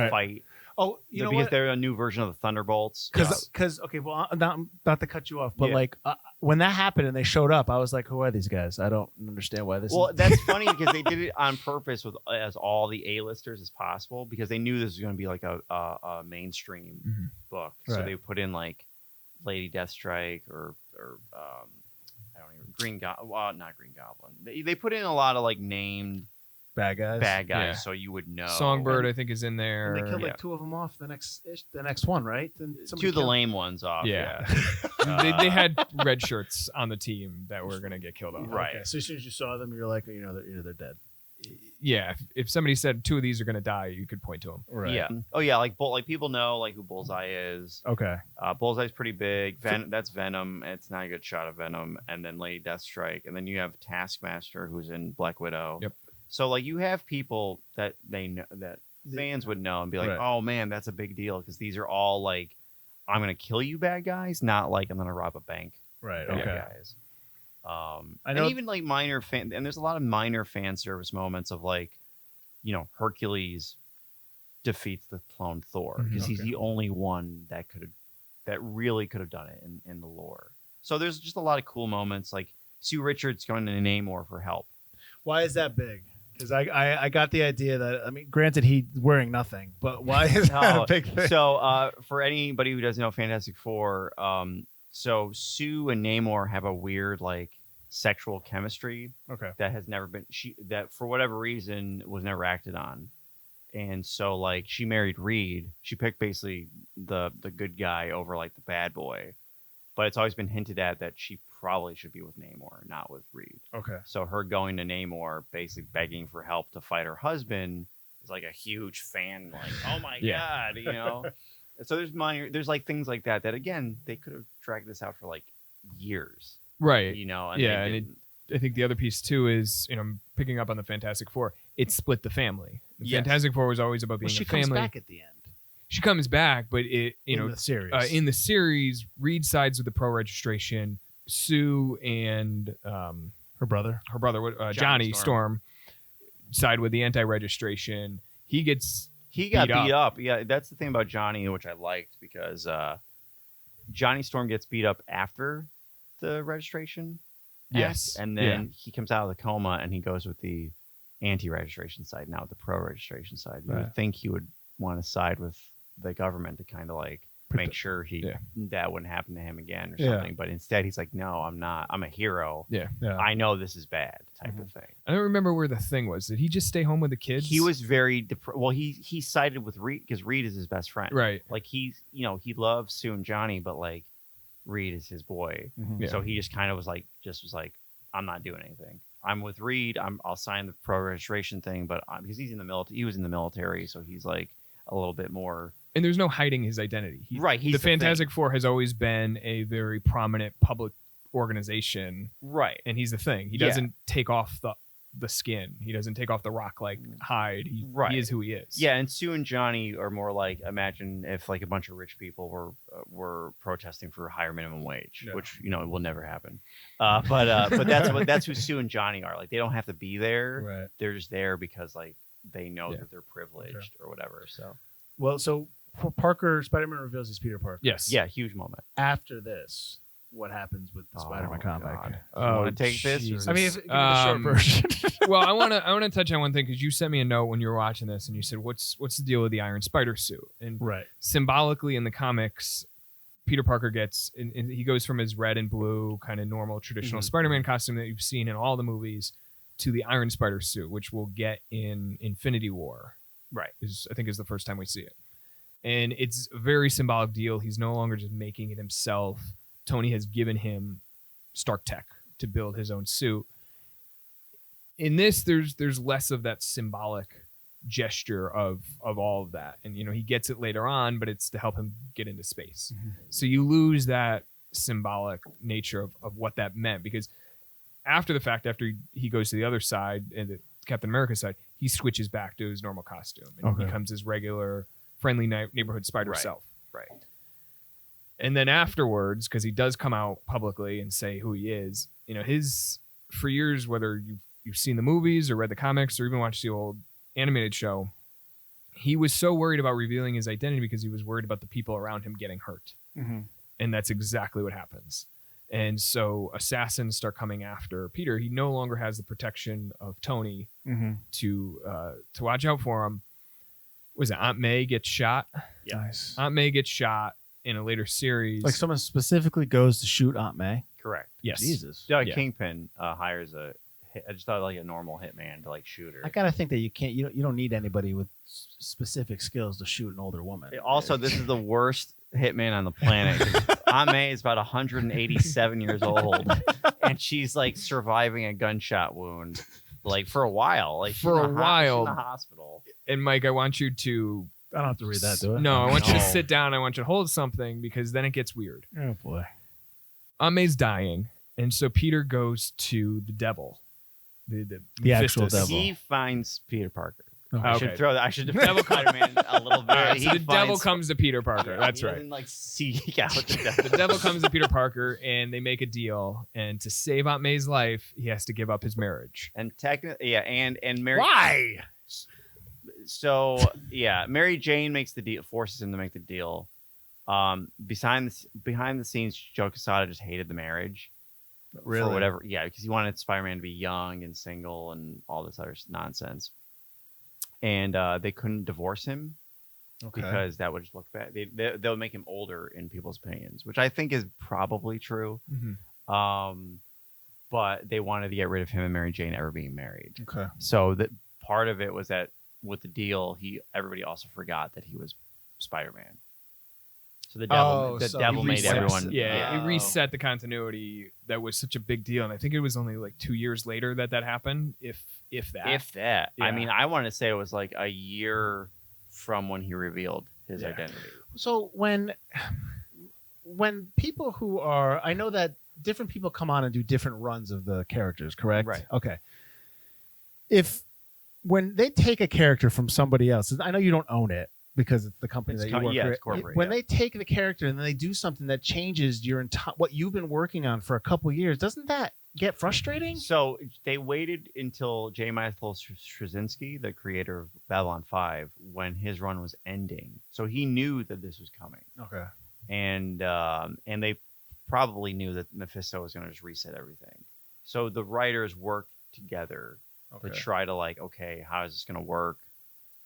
fight. Oh, you know because what? they're a new version of the Thunderbolts. Because okay, well, not to cut you off, but like when that happened and they showed up, I was like, who are these guys? I don't understand why this. Well, is... that's funny because they did it on purpose with as all the A-listers as possible because they knew this was going to be like a mainstream book. So they put in like Lady Deathstrike or I don't even Green Goblin. Well, not Green Goblin. They put in a lot of like named bad guys. Yeah. So you would know. Songbird, I think, is in there. And they killed like two of them off the next one, right? Two of the lame ones off. Yeah. they had red shirts on the team that were going to get killed off. Right. Okay. So as soon as you saw them, you're like, they're dead. Yeah. If somebody said two of these are going to die, you could point to them. Right. Yeah. Oh yeah. Like people know like who Bullseye is. Okay. Bullseye's pretty big. That's Venom. It's not a good shot of Venom. And then Lady Deathstrike. And then you have Taskmaster, who's in Black Widow. Yep. So like you have people that they know that fans would know and be like, oh man, that's a big deal because these are all like, I'm gonna kill you bad guys, not like I'm gonna rob a bank. Right. Bad Okay. Guys. I know, and even like minor fan, and there's a lot of minor fan service moments of like, Hercules defeats the clone Thor because he's the only one that really could have done it in the lore. So there's just a lot of cool moments like Sue Richards going to Namor for help. why is that big? Because I got the idea that, I mean, granted, he's wearing nothing, but why is that a big thing? So for anybody who doesn't know Fantastic Four, so Sue and Namor have a weird like sexual chemistry that has never been that for whatever reason was never acted on. And so like she married Reed. She picked basically the good guy over like the bad boy. But it's always been hinted at that she probably should be with Namor, not with Reed. Okay. So her going to Namor, basically begging for help to fight her husband, is like a huge fan, like, oh my God, you know? So there's like things like that again, they could have dragged this out for like years. Right. You know? And yeah. And I think the other piece too is, picking up on the Fantastic Four, it split the family. The Fantastic Four was always about being she a family. comes back at the end. She comes back, but in the series, Reed sides with the pro-registration. Sue and her brother, Johnny Storm, side with the anti-registration. He got beat up. Yeah, that's the thing about Johnny, which I liked, because Johnny Storm gets beat up after the registration. Yes, and then he comes out of the coma and he goes with the anti-registration side, now the pro-registration side. You would think he would want to side with the government to kind of like make sure that wouldn't happen to him again or something. But instead he's like, no, I'm not. I'm a hero. Yeah. I know this is bad type of thing. I don't remember where the thing was. Did he just stay home with the kids? He was very well, he sided with Reed because Reed is his best friend. Right. Like he loves Sue and Johnny, but like Reed is his boy. So he just kind of was like, I'm not doing anything. I'm with Reed. I'll sign the pro registration thing, but because he's in the military, he was in the military, so he's like a little bit more. And there's no hiding his identity. He's the Fantastic Four has always been a very prominent public organization. Right. And he's the thing. He doesn't take off the skin. He doesn't take off the rock like hide. He is who he is. Yeah, and Sue and Johnny are more like, imagine if like a bunch of rich people were protesting for a higher minimum wage, which will never happen. But that's who Sue and Johnny are. Like they don't have to be there. Right. They're just there because like they know that they're privileged or whatever. So Parker, Spider-Man reveals he's Peter Parker. Yes. Yeah, huge moment. After this, what happens with the Spider-Man comic? God. Want to take this? Or? I mean, give me the short version. Well, I want to touch on one thing because you sent me a note when you were watching this, and you said, "What's the deal with the Iron Spider suit?" And symbolically in the comics, Peter Parker gets, and he goes from his red and blue kind of normal traditional Spider-Man costume that you've seen in all the movies to the Iron Spider suit, which we'll get in Infinity War. Right. I think is the first time we see it. And it's a very symbolic deal. He's no longer just making it himself. Tony has given him Stark Tech to build his own suit. In this, there's less of that symbolic gesture of all of that. And, he gets it later on, but it's to help him get into space. So you lose that symbolic nature of what that meant, because after the fact, after he goes to the other side and the Captain America side, he switches back to his normal costume and becomes his regular friendly neighborhood spider self. Right. And then afterwards, because he does come out publicly and say who he is, for years, whether you've seen the movies or read the comics or even watched the old animated show, he was so worried about revealing his identity because he was worried about the people around him getting hurt. And that's exactly what happens. And so assassins start coming after Peter. He no longer has the protection of Tony to watch out for him. Was it Aunt May gets shot? Yeah. Nice. Aunt May gets shot in a later series. Like someone specifically goes to shoot Aunt May? Correct. Yes. Jesus. Kingpin hires I just thought like a normal hitman to like shoot her. I gotta think that you don't need anybody with specific skills to shoot an older woman. Also, this is the worst hitman on the planet. Aunt May is about 187 years old, and she's like surviving a gunshot wound, like for a while. Like for a while, she's in the hospital. And Mike, I want you to. I don't have to read that, do I? No, I want you to sit down. I want you to hold something because then it gets weird. Oh boy. Aunt May's dying, and so Peter goes to the devil, the actual devil. He finds Peter Parker. Okay. I should throw that. I should defend Spider-Man a little bit. Right, so the devil comes to Peter Parker. That's he right. doesn't, like seek out the devil. The devil comes to Peter Parker, and they make a deal. And to save Aunt May's life, he has to give up his marriage. And technically, and Mary. Why? So Mary Jane makes the deal, forces him to make the deal. Behind the scenes, Joe Quesada just hated the marriage. Really? For whatever, because he wanted Spider-Man to be young and single and all this other nonsense. And they couldn't divorce him because that would just look bad. They'll make him older in people's opinions, which I think is probably true. But they wanted to get rid of him and Mary Jane ever being married. Okay. So that part of it was that with the deal, everybody also forgot that he was Spider-Man. So the devil made everyone. Yeah, he reset the continuity. That was such a big deal, and I think it was only like 2 years later that happened, if that. Yeah. I mean, I want to say it was like a year from when he revealed his identity. So when people who are, I know that different people come on and do different runs of the characters, correct? Right. Okay. When they take a character from somebody else, I know you don't own it, because it's the company It's that you work yeah, for. it's corporate, When yeah. they take the character and then they do something that changes your entire what you've been working on for a couple years, doesn't that get frustrating? So they waited until J. Michael Straczynski, the creator of Babylon 5, when his run was ending. So he knew that this was coming, Okay. and they probably knew that Mephisto was going to just reset everything. So the writers worked together to try to like, okay, how is this going to work?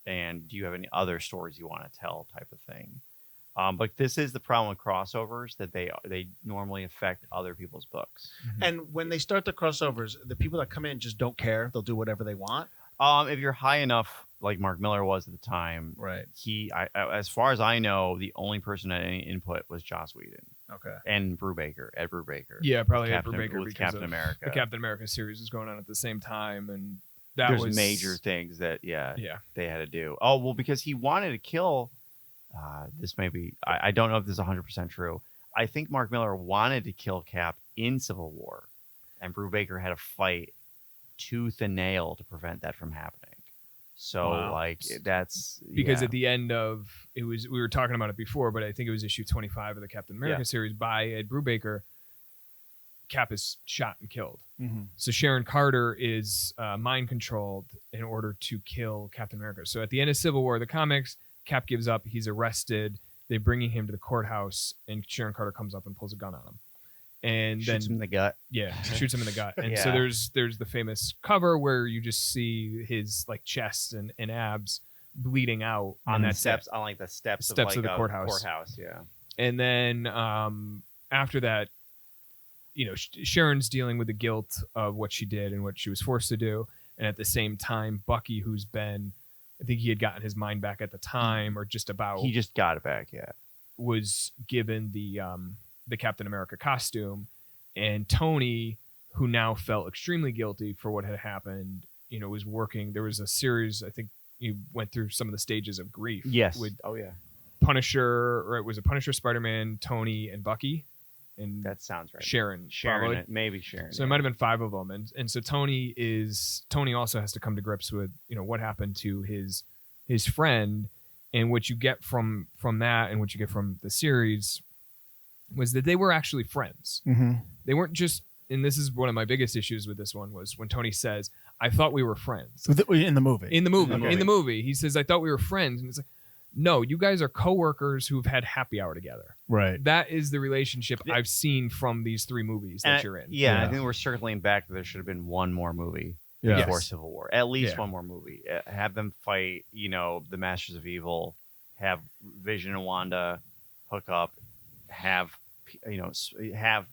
And do you have any other stories you want to tell, type of thing. But this is the problem with crossovers, that they normally affect other people's books. And when they start the crossovers, the people that come in just don't care. They'll do whatever they want. If you're high enough, like Mark Miller was at the time, Right. As far as I know, the only person that had any input was Joss Whedon Okay. and Ed Brubaker. Yeah, probably Ed Captain- Brubaker with because Captain of America. The Captain America series was going on at the same time, and that There's was major things that Yeah, they had to do. Oh well, because he wanted to kill. This may be. I don't know if this is 100% true. I think Mark Miller wanted to kill Cap in Civil War, and Brubaker had to fight tooth and nail to prevent that from happening. So Wow. like that's because yeah. at the end of it was, we were talking about it before, but I think it was issue 25 of the Captain America Yeah. series by Ed Brubaker. Cap is shot and killed. Mm-hmm. So Sharon Carter is mind controlled in order to kill Captain America. So at the end of Civil War, the comics, Cap gives up. He's arrested. They're bringing him to the courthouse, and Sharon Carter comes up and pulls a gun on him. And Shoots him in the gut. yeah, shoots him in the gut. And so Yeah. there's the famous cover where you just see his like chest and abs bleeding out On that the steps, on like the steps Steps of, of like, the a courthouse. Yeah. And then after that, you know, Sharon's dealing with the guilt of what she did and what she was forced to do. And at the same time, Bucky, who's been, I think he had gotten his mind back at the time, or just about, He just got it back. Yeah. was given the Captain America costume. And Tony, who now felt extremely guilty for what had happened, you know, was working. There was a series, I think you went through some of the stages of grief. Yes. With Oh yeah. Punisher, or it was a Punisher, Spider-Man, Tony, and Bucky, and That sounds right. Sharon. Sharon, probably. maybe Sharon. So it might have been 5 of them, and so Tony also has to come to grips with, you know, what happened to his friend, and what you get from that, and what you get from the series was that they were actually friends. Mm-hmm. They weren't just, and this is one of my biggest issues with this one, was when Tony says, "I thought we were friends." In the movie. In the movie, In the movie. in the movie, he says, "I thought we were friends," and it's like, no, you guys are coworkers who've had happy hour together. Right. That is the relationship I've seen from these 3 movies that And you're in. Yeah, Yeah. I think we're circling back that there should have been one more movie Yeah. before Yes. Civil War. At least Yeah. one more movie. Have them fight, you know, the Masters of Evil. Have Vision and Wanda hook up. Have have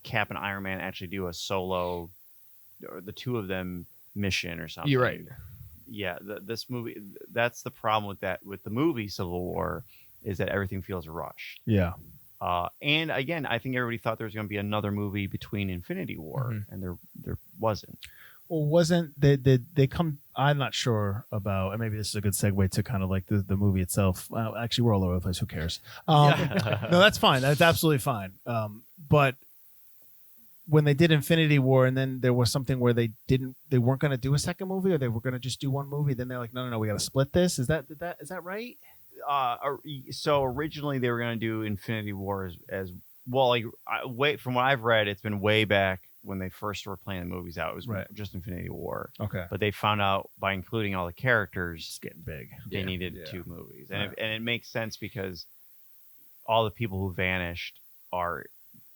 Cap and Iron Man actually do a solo, or the 2 of them mission or something. You're right. Yeah, this movie. That's the problem with that. With the movie Civil War, is that everything feels rushed. Yeah. And again, I think everybody thought there was going to be another movie between Infinity War, Mhm. and there wasn't. Well, wasn't they come? I'm not sure about, and maybe this is a good segue to kind of like the movie itself. Actually, we're all over the place. Who cares? No, that's fine. That's absolutely fine. But when they did Infinity War, and then there was something where they weren't going to do a second movie, or they were going to just do one movie. Then they're like, no, we got to split this. Is that right? So originally they were going to do Infinity War as well. Like from what I've read, it's been way back when they first were planning the movies out. It was Right. just Infinity War. Okay. But they found out by including all the characters, It's getting big. they needed Yeah. 2 movies, and Right. it makes sense because all the people who vanished are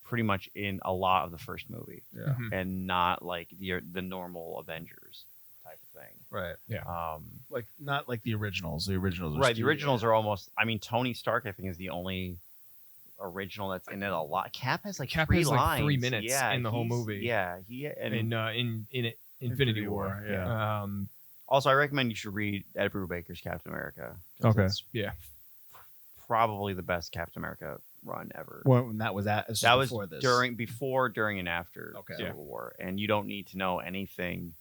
pretty much in a lot of the first movie, Yeah. Mhm. and not like the normal Avengers type of thing. Right. Um, Like not like the originals. The originals. Are right, the originals are almost. I mean, Tony Stark, I think, is the only original that's in it a lot. Cap has like Cap 3 has, like, lines. 3 minutes Yeah, in the whole he's- movie. Yeah, in in Infinity War. Yeah. Also, I recommend you should read Ed Brubaker's Captain America. 'Cause Okay. it's Yeah. probably the best Captain America run ever. When that was at. That was before this. before, during, and after Okay. Civil War, and you don't need to know anything.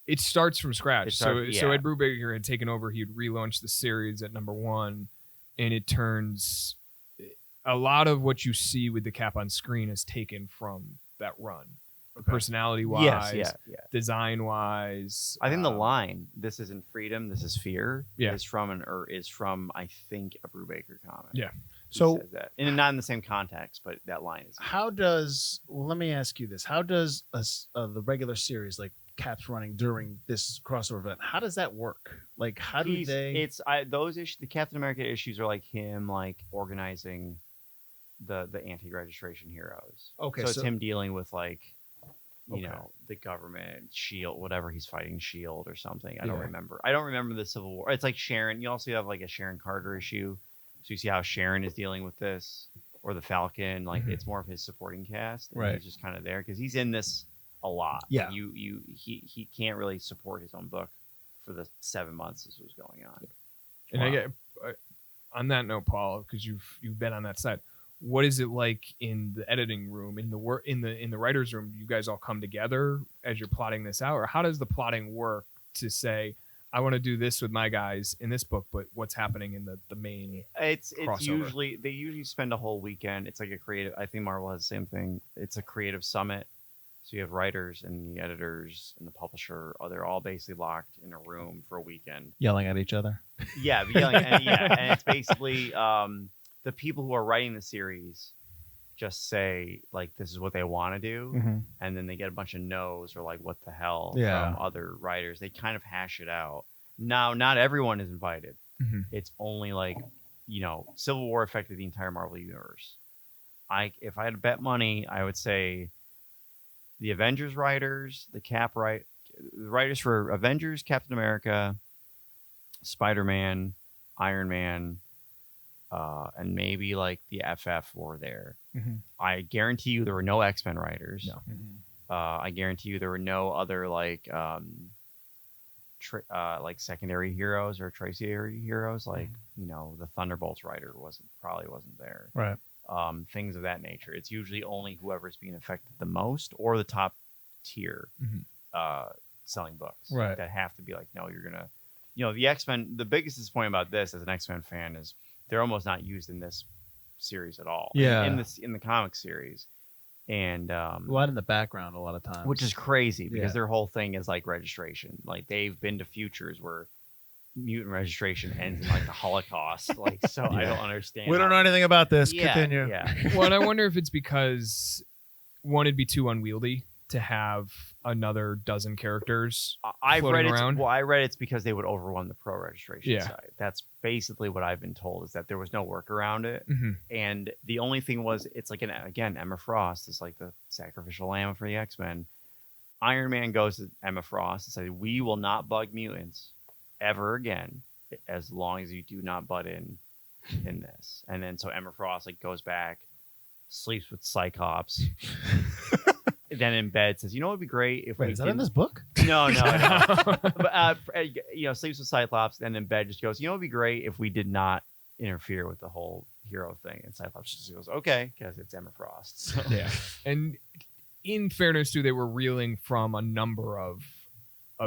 It starts from scratch. It starts- So yeah. Ed Brubaker had taken over. He'd relaunched the series at #1, and it turns a lot of what you see with the Cap on screen is taken from that run. personality wise, yeah. design wise. I think the line "This isn't freedom, this is fear" Yeah. is from I think a Brubaker comic. Yeah. He So says that, and not in the same context, but that line is. how does? Well, let me ask you this: how does the regular series like Cap's running during this crossover event? How does that work? Like, how do they? Those issues. The Captain America issues are like him like organizing the anti-registration heroes. Okay, so so- it's him dealing with like you Okay. know the government, Shield, whatever he's fighting, Shield or something. I don't Yeah. remember. I don't remember the Civil War. It's like Sharon. You also have like a Sharon Carter issue, so you see how Sharon is dealing with this, or the Falcon. Like Mhm. it's more of his supporting cast. And Right. He's just kind of there because he's in this a lot. Yeah. He can't really support his own book for the 7 months this was going on. And I Wow. get on that note, Paul, because you've been on that side. What is it like in the editing room, in the writers' room? Do you guys all come together as you're plotting this out, or how does the plotting work to say, I want to do this with my guys in this book, but what's happening in the main? It's crossover. they usually spend a whole weekend. It's like a creative. I think Marvel has the same thing. It's a creative summit. So you have writers and the editors and the publisher. They're all basically locked in a room for a weekend. Yelling at each other. Yeah, and it's basically the people who are writing the series just say like this is what they want to do, Mm-hmm. and then they get a bunch of no's or like what the hell Yeah. from other writers. They kind of hash it out. Now, not everyone is invited. Mhm. It's only like Civil War affected the entire Marvel universe. If I had to bet money, I would say the Avengers writers, the writers for Avengers, Captain America, Spider-Man, Iron Man, and maybe like the FF were there. Mm-hmm. I guarantee you there were no X-Men writers. No. I guarantee you there were no other like secondary heroes or tertiary heroes. Like the Thunderbolts writer probably wasn't there. Right. Things of that nature. It's usually only whoever's being affected the most or the top tier selling books Right. that have to be like, no, you're gonna, the X-Men. The biggest disappointment about this as an X-Men fan is they're almost not used in this series at all. Yeah. in the comic series, and A lot in the background a lot of times. which is crazy because Yeah. their whole thing is like registration. Like they've been to futures where mutant registration ends in like the Holocaust. Like, so I don't understand. We don't know anything about this. Yeah, Continue. Yeah. Well, and I wonder if it's because one, it'd be too unwieldy to have another dozen characters. I've floating read it. around? Well, I read it's because they would overrun the pro registration Yeah. side. That's basically what I've been told, is that there was no work around it. Mm-hmm. And the only thing was, it's like Emma Frost is like the sacrificial lamb for the X-Men. Iron Man goes to Emma Frost and says, "We will not bug mutants ever again, as long as you do not butt in this." And then so Emma Frost like goes back, sleeps with Cyclops. Then in bed says, "You know what would be great if Wait, we is that in didn't-" this book? No. But sleeps with Cyclops, and then bed just goes, "You know, it'd be great if we did not interfere with the whole hero thing." And Cyclops just goes, "Okay," because it's Emma Frost. So. Yeah. And in fairness, too, they were reeling from a number of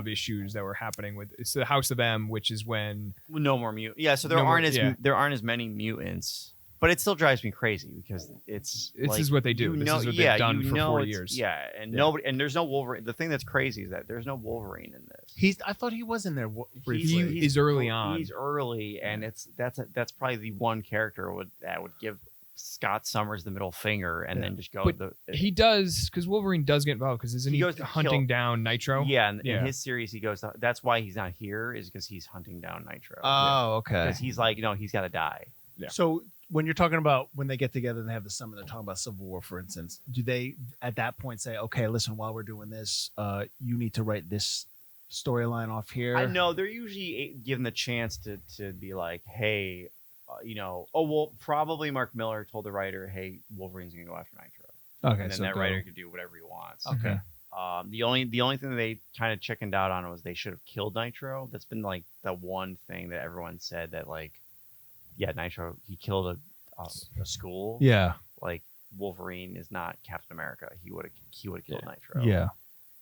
issues that were happening with it's the House of M, which is when No more mutants. Yeah, so there No more- aren't yeah. there aren't as many mutants, but it still drives me crazy because this like, is what they do. This is what they've done for 40 it's- years. Yeah, and Yeah. nobody, and there's no Wolverine. The thing that's crazy is that there's no Wolverine in this. I thought he was in there briefly. He is early on. He's early, and that's probably the one character that would give Scott Summers the middle finger and then just go. But he does, because Wolverine does get involved, because isn't He he goes to hunting kill- down Nitro? Yeah, and Yeah. in his series, he goes. That's why he's not here, is because he's hunting down Nitro. Oh, okay. Because he's like, he's got to die. Yeah. So when you're talking about when they get together and they have the summit, they're talking about Civil War, for instance. Do they at that point say, "Okay, listen, while we're doing this, you need to write this storyline off here"? I know they're usually given the chance to be like, hey, probably Mark Miller told the writer, hey, Wolverine's gonna go after Nitro, Okay, and then so that go. writer could do whatever he wants. Okay. The only thing that they kind of chickened out on was they should have killed Nitro. That's been like the one thing that everyone said that like, yeah, Nitro, he killed a school. Yeah. Like Wolverine is not Captain America. He would have killed Nitro. Yeah.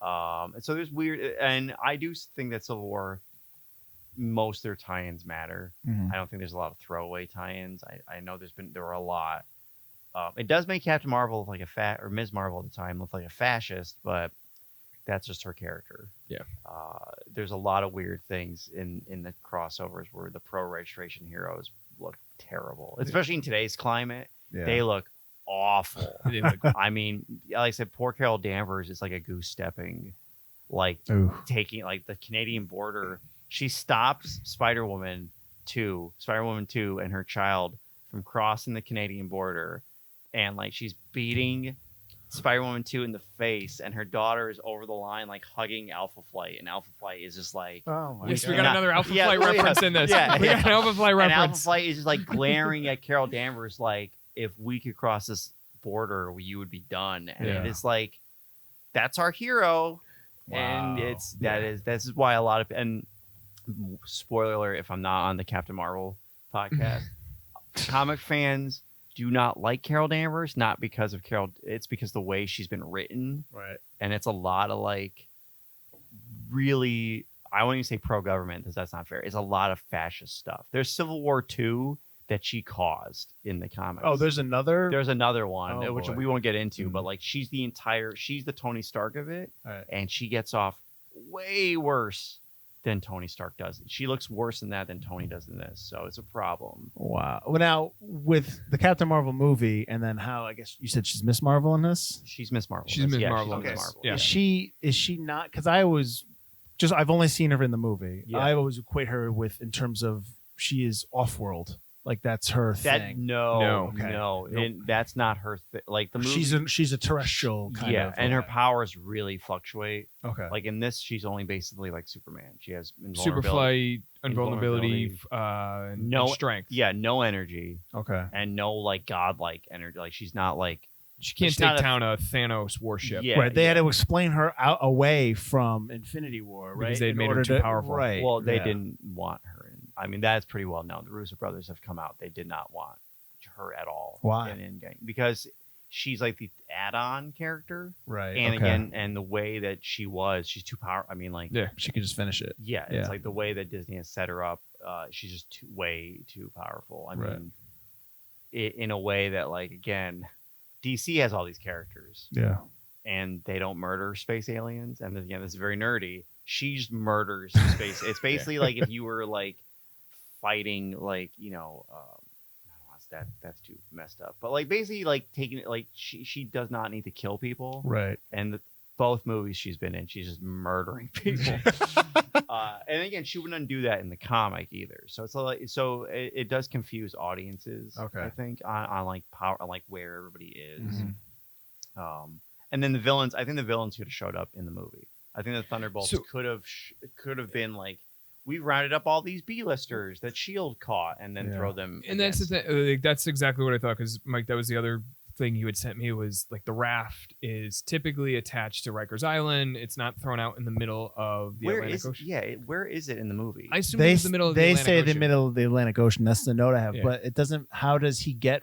And so there's weird, and I do think that Civil War, most of their tie-ins matter. Mhm. I don't think there's a lot of throwaway tie-ins. I know there were a lot. It does make Captain Marvel look like or Ms. Marvel at the time look like a fascist, but that's just her character. Yeah. There's a lot of weird things in the crossovers where the pro-registration heroes look terrible, especially in today's climate. Yeah. They look awful. I mean, like I said, poor Carol Danvers is like a goose stepping, like taking like the Canadian border. She stops Spider-Woman 2 and her child from crossing the Canadian border, and like she's beating Spider-Woman 2 in the face, and her daughter is over the line like hugging Alpha Flight, and Alpha Flight is just like, oh my Yes, God. we got another Alpha Flight reference in this. Yeah, We got an Alpha Flight and Alpha reference. Flight is just like glaring at Carol Danvers like, if we could cross this border, you would be done. And Yeah. it is like, that's our hero. Wow. And this is why a lot of, and spoiler alert, if I'm not on the Captain Marvel podcast, comic fans do not like Carol Danvers, not because of Carol, it's because the way she's been written. Right. And it's a lot of like really, I won't even say pro-government because that's not fair. It's a lot of fascist stuff. There's Civil War II that she caused in the comics. Oh, there's another. There's another one, Oh, which boy. we won't get into, Mhm. but like she's the Tony Stark of it, Right. and she gets off way worse than Tony Stark does. She looks worse in that than Tony does in this, so it's a problem. Wow. Well, now with the Captain Marvel movie, and then how I guess you said she's Miss Marvel in this. She's Miss Marvel. She's Miss Yeah, Marvel. Miss Okay. Marvel. Yeah. Is she not? Because I've only seen her in the movie. Yeah. I always equate her with in terms of she is off-world. Like that's her thing. No, Okay. no, Nope. and that's not her thing. Like the movie, She's a terrestrial kind of. and her okay. powers really fluctuate. Okay. Like in this, she's only basically like Superman. She has Superflight, invulnerability, No and strength. Yeah, no energy Okay. and no like godlike energy. Like she's not like She can't She's take not a- down a Thanos warship. Yeah, Right. They had to explain her out away from Infinity War, right? Because they'd In made her order too powerful. Right. Well, they yeah. didn't want her in. I mean, that's pretty well known. The Russo Brothers have come out. They did not want her at all. Why? In Endgame. Because she's like the add-on character. Right. And okay. again, and the way that she's too powerful. I mean, like, Yeah. she could just finish it. yeah, Yeah. it's like the way that Disney has set her up. She's just way too powerful. I Right. mean, in a way that, like, again, DC has all these characters. Yeah. And they don't murder space aliens. And again, this is very nerdy. She just murders space. It's basically like if you were like fighting, like, you know, that's too messed up. But like basically like taking it, like she does not need to kill people. Right. And both movies she's been in, she's just murdering people. And again, she wouldn't do that in the comic either. So it's like, it does confuse audiences. Okay. I think on like power, on like where everybody is. Mhm. And then the villains, I think the villains could have showed up in the movie. I think the Thunderbolts So- could have been like, we rounded up all these B-listers that S.H.I.E.L.D. caught and then Yeah. throw them. And that's the against- thing. Like, that's exactly what I thought. Because Mike, that was the other thing you had sent me was like the raft is typically attached to Rikers Island. It's not thrown out in the middle of the Where Atlantic is Ocean. where is it in the movie? I assume They it's the middle of the they Atlantic say Ocean. the middle of the Atlantic Ocean. That's the note I have. Yeah. But it doesn't. How does he get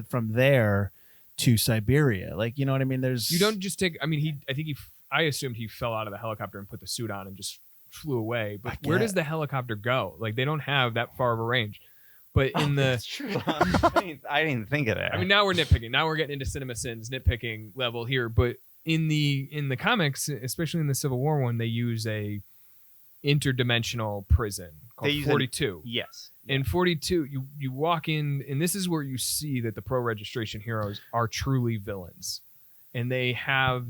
from there to Siberia? Like, you know what I mean? There's You don't just take. I mean, I assumed he fell out of the helicopter and put the suit on and just flew away. But I where get- does the helicopter go? Like, they don't have that far of a range. But in the, That's true. I didn't think of that. I mean, now we're nitpicking. Now we're getting into Cinema Sins nitpicking level here. But in the comics, especially in the Civil War one, they use a interdimensional prison called They use 42. yes. In 42, you walk in, and this is where you see that the pro-registration heroes are truly villains, and they have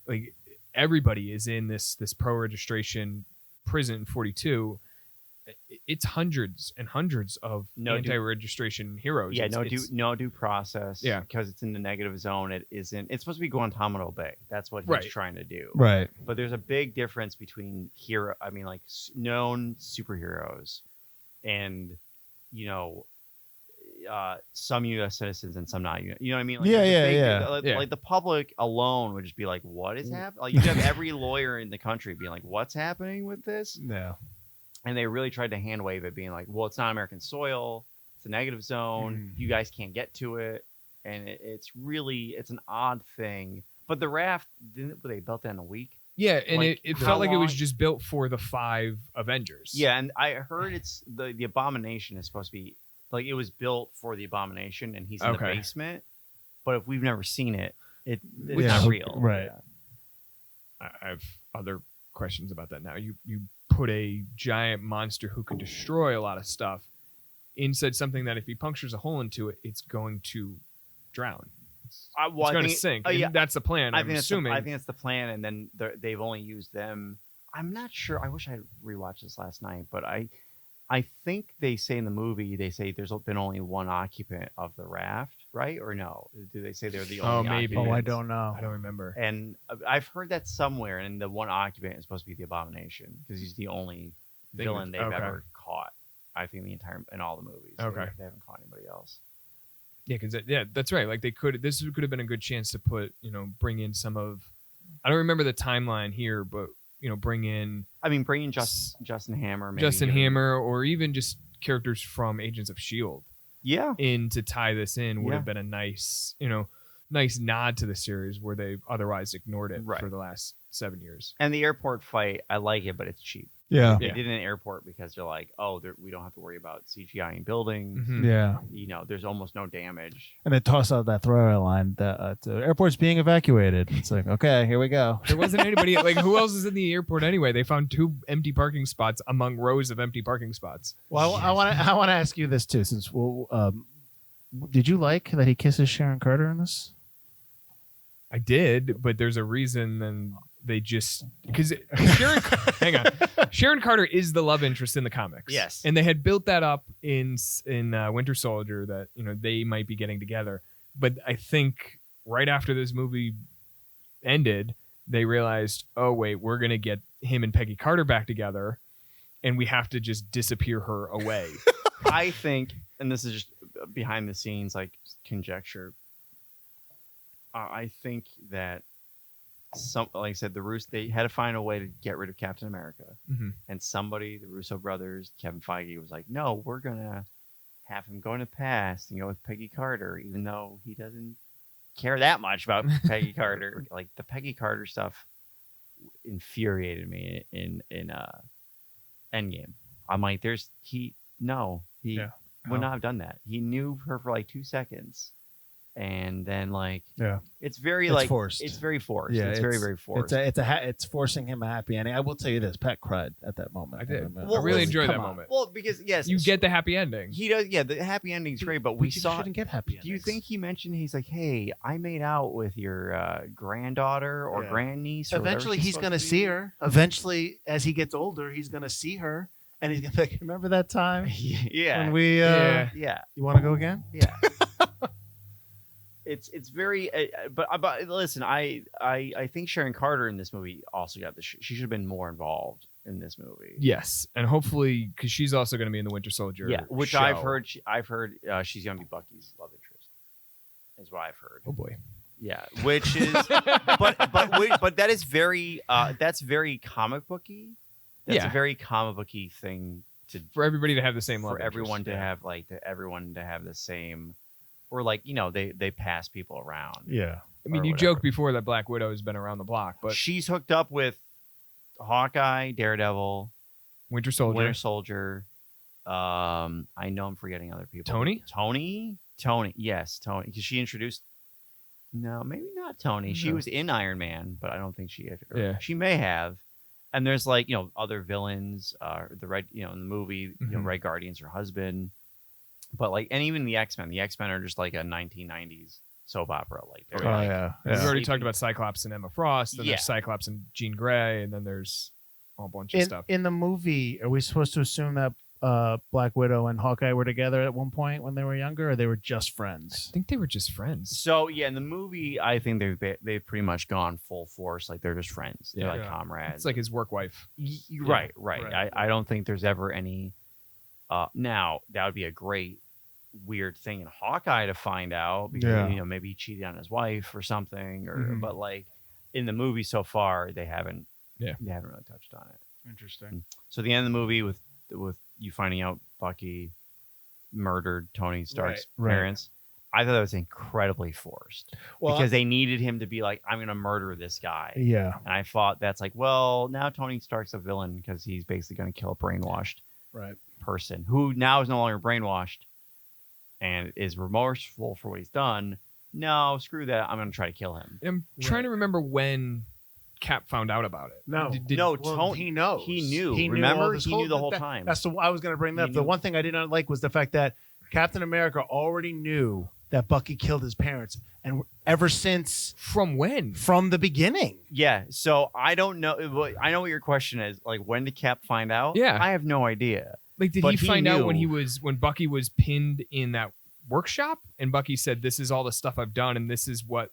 like everybody is in this pro-registration prison in 42. It's hundreds and hundreds of anti-registration heroes. Yeah, It's- no due process. Yeah. Because it's in the negative zone. It isn't. It's supposed to be Guantanamo Bay. That's what he's Right. trying to do. right. But there's a big difference between known superheroes and, you know, some U.S. citizens and some not. You know what I mean? Like, Yeah, there's a yeah, big- yeah. Like, Yeah. like the public alone would just be like, "What is happening?" Like you'd have every lawyer in the country being like, "What's happening with this?" Yeah. And they really tried to hand wave it, being like, "Well, it's not American soil. It's a negative zone. You guys can't get to it." And it's an odd thing. But the raft, they built that in a week? Yeah, and Like, it how felt like it was long- just built for the 5 Avengers. Yeah, and I heard the Abomination is supposed to be like it was built for the Abomination, and he's in the Okay. basement. But if we've never seen it, it's Yeah. not real. Right. Yeah. I have other questions about that now. You put a giant monster who can destroy a lot of stuff inside something that if he punctures a hole into it, it's going to drown. It's going to sink. Yeah. And that's the plan. I'm assuming. I think that's the plan, and then they've only used them. I'm not sure. I wish I had rewatched this last night, but I think they say in the movie there's been only one occupant of the raft, right? Or no? Do they say they're the only? Maybe. occupants? Oh, I don't know. I don't remember. And I've heard that somewhere, and the one occupant is supposed to be the Abomination because he's the only villain they've ever caught. I think in all the movies. Okay. They haven't caught anybody else. Yeah, because that's right. Like this could have been a good chance to bring in some of. I don't remember the timeline here, but bring in. I mean, bring in Justin Hammer. Maybe Justin Hammer, or even just characters from Agents of S.H.I.E.L.D. Yeah. in to tie this in would have been a nice nod to the series where they otherwise ignored it for the last 7 years. And the airport fight, I like it, but it's cheap. Yeah. They did it in an airport because they're like, we don't have to worry about CGI in buildings. Mhm. Yeah. There's almost no damage. And they toss out that throwaway line that the airport's being evacuated. It's like, okay, here we go. There wasn't anybody who else is in the airport anyway? They found 2 empty parking spots among rows of empty parking spots. Well, I want to ask you this too, since did you like that he kisses Sharon Carter in this? I did, but there's a reason, and they just because hang on, Sharon Carter is the love interest in the comics. Yes, and they had built that up in Winter Soldier that they might be getting together. But I think right after this movie ended, they realized, oh wait, we're gonna get him and Peggy Carter back together, and we have to just disappear her away. I think, and this is just behind the scenes conjecture. I think that like I said, they had to find a way to get rid of Captain America, and the Russo brothers, Kevin Feige was like, no, we're gonna have him go in the past and go with Peggy Carter, even though he doesn't care that much about Peggy Carter. Like the Peggy Carter stuff infuriated me in Endgame. I'm like, he would not have done that. He knew her for 2 seconds. And then it's very forced. It's very forced. Yeah, it's very, very forced. It's forcing him a happy ending. I will tell you this, Pat cried at that moment. I did. Well, I really enjoyed that moment. Well, because yes, you get the happy ending. He does. Yeah, the happy ending's great, but we shouldn't get happy endings. Do you think he mentioned he's like, hey, I made out with your granddaughter or grandniece? Eventually, he's going to see her. Eventually, as he gets older, he's going to see her, and he's going to be like, remember that time? Yeah. When we yeah. You want to go again? Yeah. It's very, but listen, I think Sharon Carter in this movie also got she should have been more involved in this movie. Yes, and hopefully because she's also going to be in the Winter Soldier. Yeah, which show. I've heard she's going to be Bucky's love interest. Is what I've heard. Oh boy. Yeah, which is, but that is very that's very comic booky. That's a very comic booky thing for everybody to have the same love. For everyone to have everyone to have the same. Or they pass people around. Yeah, I mean, you joked before that Black Widow has been around the block, but she's hooked up with Hawkeye, Daredevil, Winter Soldier. I know I'm forgetting other people. Tony. Yes, Tony. Because she introduced. No, maybe not Tony. No. She was in Iron Man, but I don't think she. She may have. And there's other villains. The Red, in the movie, Red Guardian's her husband. But and even the X-Men are just a 1990s soap opera. We've already talked about Cyclops and Emma Frost, and there's Cyclops and Jean Grey, and then there's a whole bunch of stuff. In the movie, are we supposed to assume that Black Widow and Hawkeye were together at one point when they were younger, or they were just friends? I think they were just friends. So in the movie, I think they've pretty much gone full force. They're just friends. They're comrades. It's like his work wife. Right. I don't think there's ever any. Now that would be a great weird thing in Hawkeye to find out because maybe he cheated on his wife or something, but in the movie so far they haven't really touched on it. Interesting. So the end of the movie with you finding out Bucky murdered Tony Stark's parents, I thought that was incredibly forced because they needed him to be like, I'm gonna murder this guy. Yeah, and I thought that's now Tony Stark's a villain because he's basically gonna kill a brainwashed person who now is no longer brainwashed and is remorseful for what he's done, no, screw that. I'm going to try to kill him. I'm trying to remember when Cap found out about it. No, No, well, Tony, he knows. He knew. He knew Remember? all this He knew the whole time. That's the. I was going to bring that up. The knew. one thing I did not like was the fact that Captain America already knew that Bucky killed his parents, and ever since From when? from the beginning. Yeah, so I don't know. I know what your question is. Like, when did Cap find out? Yeah. I have no idea. Like, did But he he find out knew. when Bucky was pinned in that workshop, and Bucky said, "This is all the stuff I've done, and this is what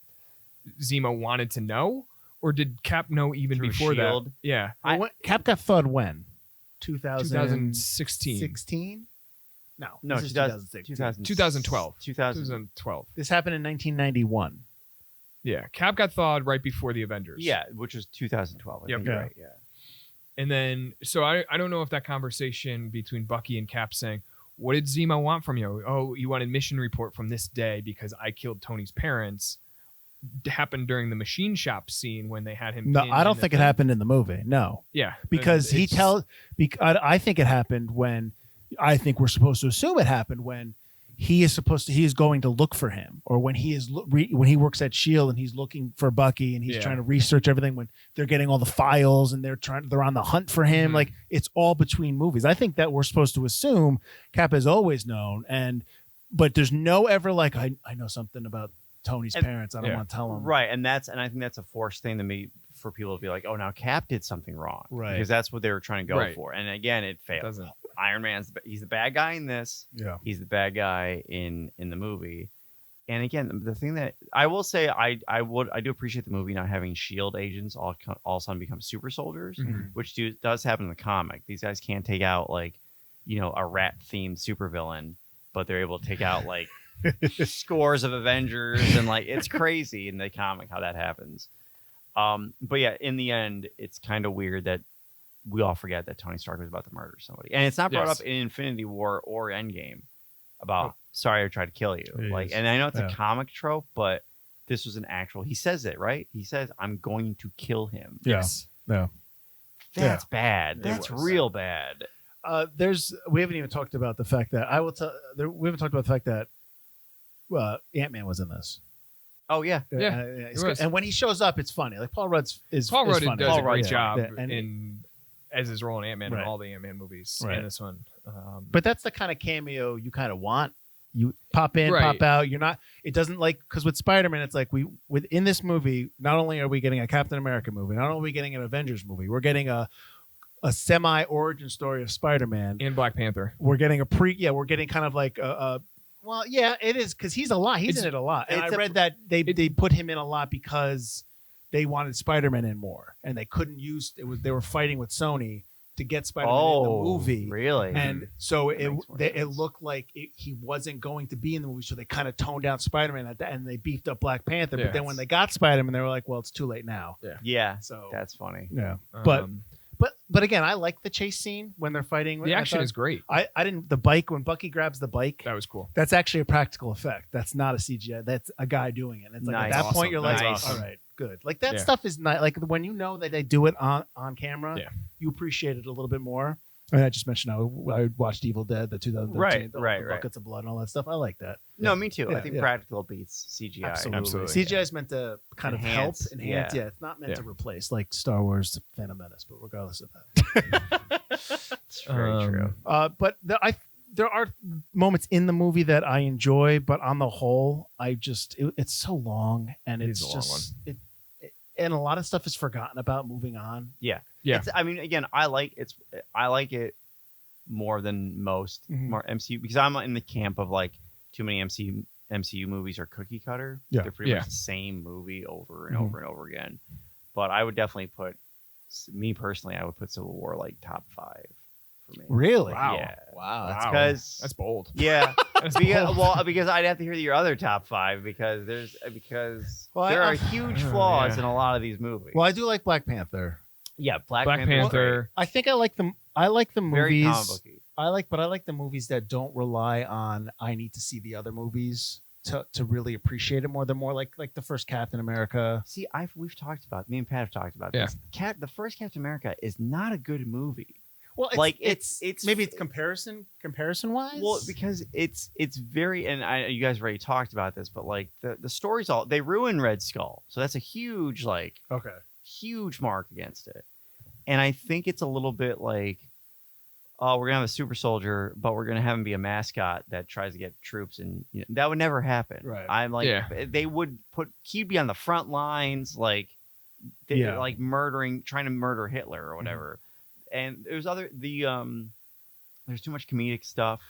Zemo wanted to know," or did Cap know even Through before S.H.I.E.L.D.? that? Yeah, Cap got thawed when? 2016, 2016? No, No, this is 2016. 2012. 2000. 2012. This happened in 1991. Yeah, Cap got thawed right before the Avengers. Yeah, which was 2012. I Yep. think you're Yeah. right. Yeah. And then, so I don't know if that conversation between Bucky and Cap saying, "What did Zemo want from you? Oh, you wanted mission report from this day because I killed Tony's parents," happened during the machine shop scene when they had him. No, pinned I in don't the think it thing. happened in the movie. No, Yeah, because he it's- tells. I think it happened when. I think we're supposed to assume it happened when he is going to look for him, or when he is when he works at Shield and he's looking for Bucky and he's Yeah. trying to research everything when they're getting all the files and they're on the hunt for him. Mhm. Like, it's all between movies. I think that we're supposed to assume Cap has always known, but there's no ever like I know something about Tony's And- parents. I don't Yeah. want to tell him. Right, and I think that's a forced thing to me for people to be like, "Oh, now Cap did something wrong," Right. Because that's what they were trying to go Right. for, and again, it It failed. doesn't. Iron Man's he's the bad guy in this. Yeah. He's the bad guy in the movie. And again, the thing that I will say, I do appreciate the movie not having Shield agents all of a sudden become super soldiers, Mhm. which does happen in the comic. These guys can't take out like, a rat themed supervillain, but they're able to take out like scores of Avengers, and like it's crazy in the comic how that happens. But yeah, in the end, it's kind of weird that we all forget that Tony Stark was about to murder somebody, and it's not brought Yes. up in Infinity War or Endgame about sorry I tried to kill you. It Like, is. and I know it's Yeah. a comic trope, but this was an actual. He says it right. He says, "I'm going to kill him." Yeah. Yes. Yeah. That's bad. It That's was. real bad. We haven't even talked about the fact that we haven't talked about the fact that Ant-Man was in this. Oh yeah, Yeah, it's it good. was. And when he shows up, it's funny. Like Paul Rudd is Paul Rudd funny. does Paul a great Rudd's job Yeah, and- in as his role in Ant-Man Right. and all the Ant-Man movies Right. and this one. But that's the kind of cameo you kind of want. You pop in, Right. pop out. You're not. It doesn't like because with Spider-Man, it's like within this movie. Not only are we getting a Captain America movie, not only are we getting an Avengers movie, we're getting a semi origin story of Spider-Man. and Black Panther. We're getting we're getting kind of like well, yeah, it is because he's a lot. He's It's- in it a lot. And I it's a- read that they put him in a lot because they wanted Spider-Man in more, and they couldn't use it. They were fighting with Sony to get Spider-Man in the movie. Really? And so That makes more it sense. looked like he wasn't going to be in the movie, so they kind of toned down Spider-Man at that, and they beefed up Black Panther. Yeah. But then when they got Spider-Man, they were like, "Well, it's too late now." yeah, So that's funny. yeah, but Um, but again, I like the chase scene when they're fighting. the I action thought- is great. I didn't the bike when Bucky grabs the bike. That was cool. That's actually a practical effect. That's not a CGI. That's a guy doing it. It's like Nice. at that Awesome. point you're like, That's all awesome. right, good. Like that Yeah. stuff is not like when you know that they do it on camera. Yeah. You appreciate it a little bit more. I mean, I just mentioned I watched Evil Dead, the 2013, Right, the right. buckets of blood and all that stuff. I like that. No, me too. Yeah, I think yeah. practical beats CGI. Absolutely. CGI is meant to kind Enhance, of help, enhance. yeah. Yeah, it's not meant Yeah. to replace like Star Wars, Phantom Menace. But regardless of that, It's very Um, true. but there are moments in the movie that I enjoy, but on the whole, it's so long and It it's is a long just and a lot of stuff is forgotten about moving on. Yeah. I mean, again, I like it more than most Mhm. more MCU because I'm in the camp of like too many MCU movies are cookie cutter. Yeah. They're pretty Yeah. much the same movie over and Mhm. over and over again. But I would definitely me personally, I would put Civil War like top 5 for me. Really? Wow. Yeah. Wow. That's Wow. because That's bold. yeah. That's because, bold. because I'd have to hear your other top 5 because Well, there I- are huge flaws yeah. in a lot of these movies. Well, I do like Black Panther. yeah, Black Black Panther. I think I like them. I like the very movies. comic booky. I like the movies that don't rely on I need to see the other movies to really appreciate it more. They're more like the first Captain America. See, we've talked about me and Pat have talked about Yeah. this. The first Captain America is not a good movie. Well, Like, it's it's maybe it's comparison wise. Well, because it's very, and you guys already talked about this, but like the stories they ruin Red Skull, so that's a huge huge mark against it. And I think it's a little bit like, oh, we're gonna have a super soldier, but we're gonna have him be a mascot that tries to get troops, and that would never happen. Right. I'm like, Yeah. they would he'd be on the front lines, like, like trying to murder Hitler or whatever. And there's too much comedic stuff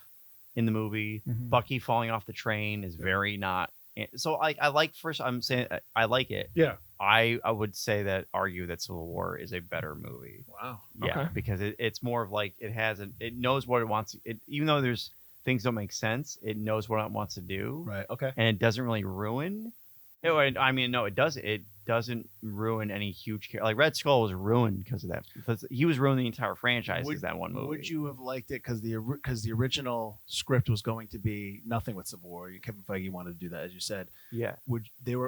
in the movie. Bucky falling off the train is very not. So I like first. I'm saying I like it. Yeah. I would say argue that Civil War is a better movie. Wow. Yeah, Okay. because it's more of like it knows what it wants. Even though there's things don't make sense, it knows what it wants to do. Right. Okay. And it doesn't really ruin. I mean, no, it doesn't. It doesn't ruin any huge like Red Skull was ruined because of that. Because he was ruining the entire franchise because that one movie. Would you have liked it because the original script was going to be nothing with Civil War? Kevin Feige wanted to do that, as you said. Yeah.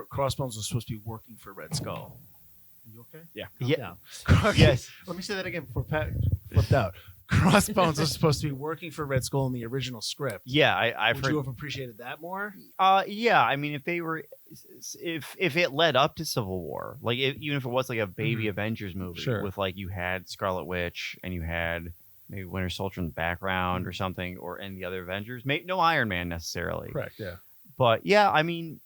Crossbones was supposed to be working for Red Skull. Are you okay? Yeah. Calm Yeah. down. Yes. Let me say that again before Pat flipped out. Crossbones was supposed to be working for Red Skull in the original script. Yeah, I've Would heard. you have appreciated that more? Yeah. I mean, if it led up to Civil War, like even if it was like a baby Avengers movie, Sure. with like you had Scarlet Witch and you had maybe Winter Soldier in the background or something, and the other Avengers, no Iron Man necessarily. Correct. Yeah. But yeah, I mean,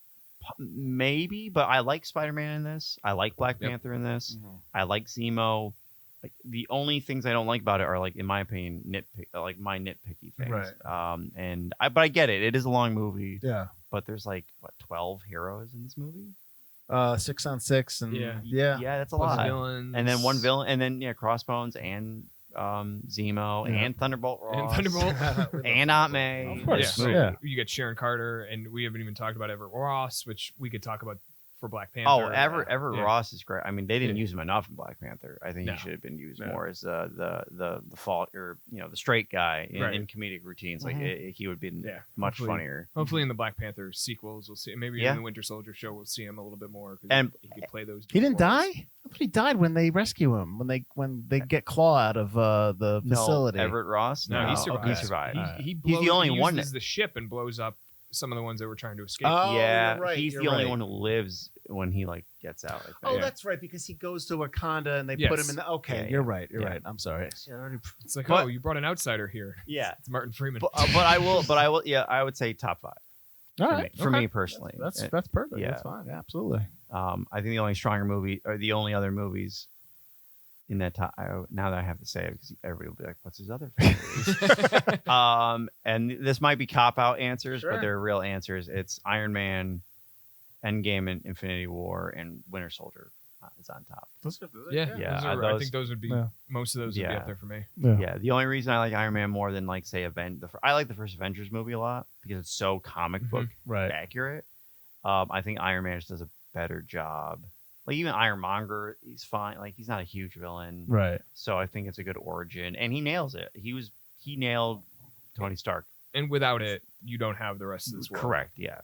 maybe. But I like Spider-Man in this. I like Black Panther in this. I like Zemo. Like the only things I don't like about it are, like, in my opinion, my nitpicky things. Right. But I get it. It is a long movie. Yeah. But there's like 12 heroes in this movie. 6 on 6, and Yeah. Yeah, that's a Plus lot. villains. And then one villain, and then Crossbones and Zemo and Thunderbolt Ross And Thunderbolt. and Aunt May. Of course. Yeah, so Yeah. you get Sharon Carter, and we haven't even talked about Everett Ross, which we could talk about for Black Panther. Oh, Everett Yeah. Ross is great. I mean, they didn't Yeah. use him enough in Black Panther. I think No. he should have been used No. more as the fault, or the straight guy Right. in comedic routines. Like he would be much Hopefully- funnier. Hopefully, in the Black Panther sequels, we'll see. Maybe Yeah. in the Winter Soldier show, we'll see him a little bit more. 'Cause And- he could play those. He didn't roles. die. I thought he died when they rescue him. When they get Claw out of the facility. No, Everett Ross. No, he No, survived. He survived. He He's the only one uses the ship and blows up some of the ones that were trying to escape. Oh, yeah, you're right, he's you're the only right. one who lives when he gets out. I think. Oh, Yeah. that's right, because he goes to Wakanda and they Yes. put him in the. Okay, Yeah, you're right. You're yeah. right. I'm sorry. It's like, But- oh, you brought an outsider here. Yeah. It's Martin Freeman. But I will. Yeah, I would say top 5 All for right. me, for okay. me personally. That's Uh, perfect. yeah. That's fine. Yeah, absolutely. I think the only stronger movie, or the only other movies in that top. Now that I have to say it, because everybody will be like, "What's his other favorite movies?" And this might be cop out answers, Sure. but they're real answers. It's Iron Man, Endgame, and Infinity War, and Winter Soldier is on top. yeah, Yeah, I those- think those would be Yeah. most of those would be Yeah. up there for me. Yeah, the only reason I like Iron Man more than, like, say I like the first Avengers movie a lot because it's so comic book Right. accurate. I think Iron Man just does a better job. Like, even Ironmonger, he's fine. Like, he's not a huge villain. Right. So I think it's a good origin, and he nails it. He nailed Tony Stark. And without it, you don't have the rest of this world. Correct. Yeah.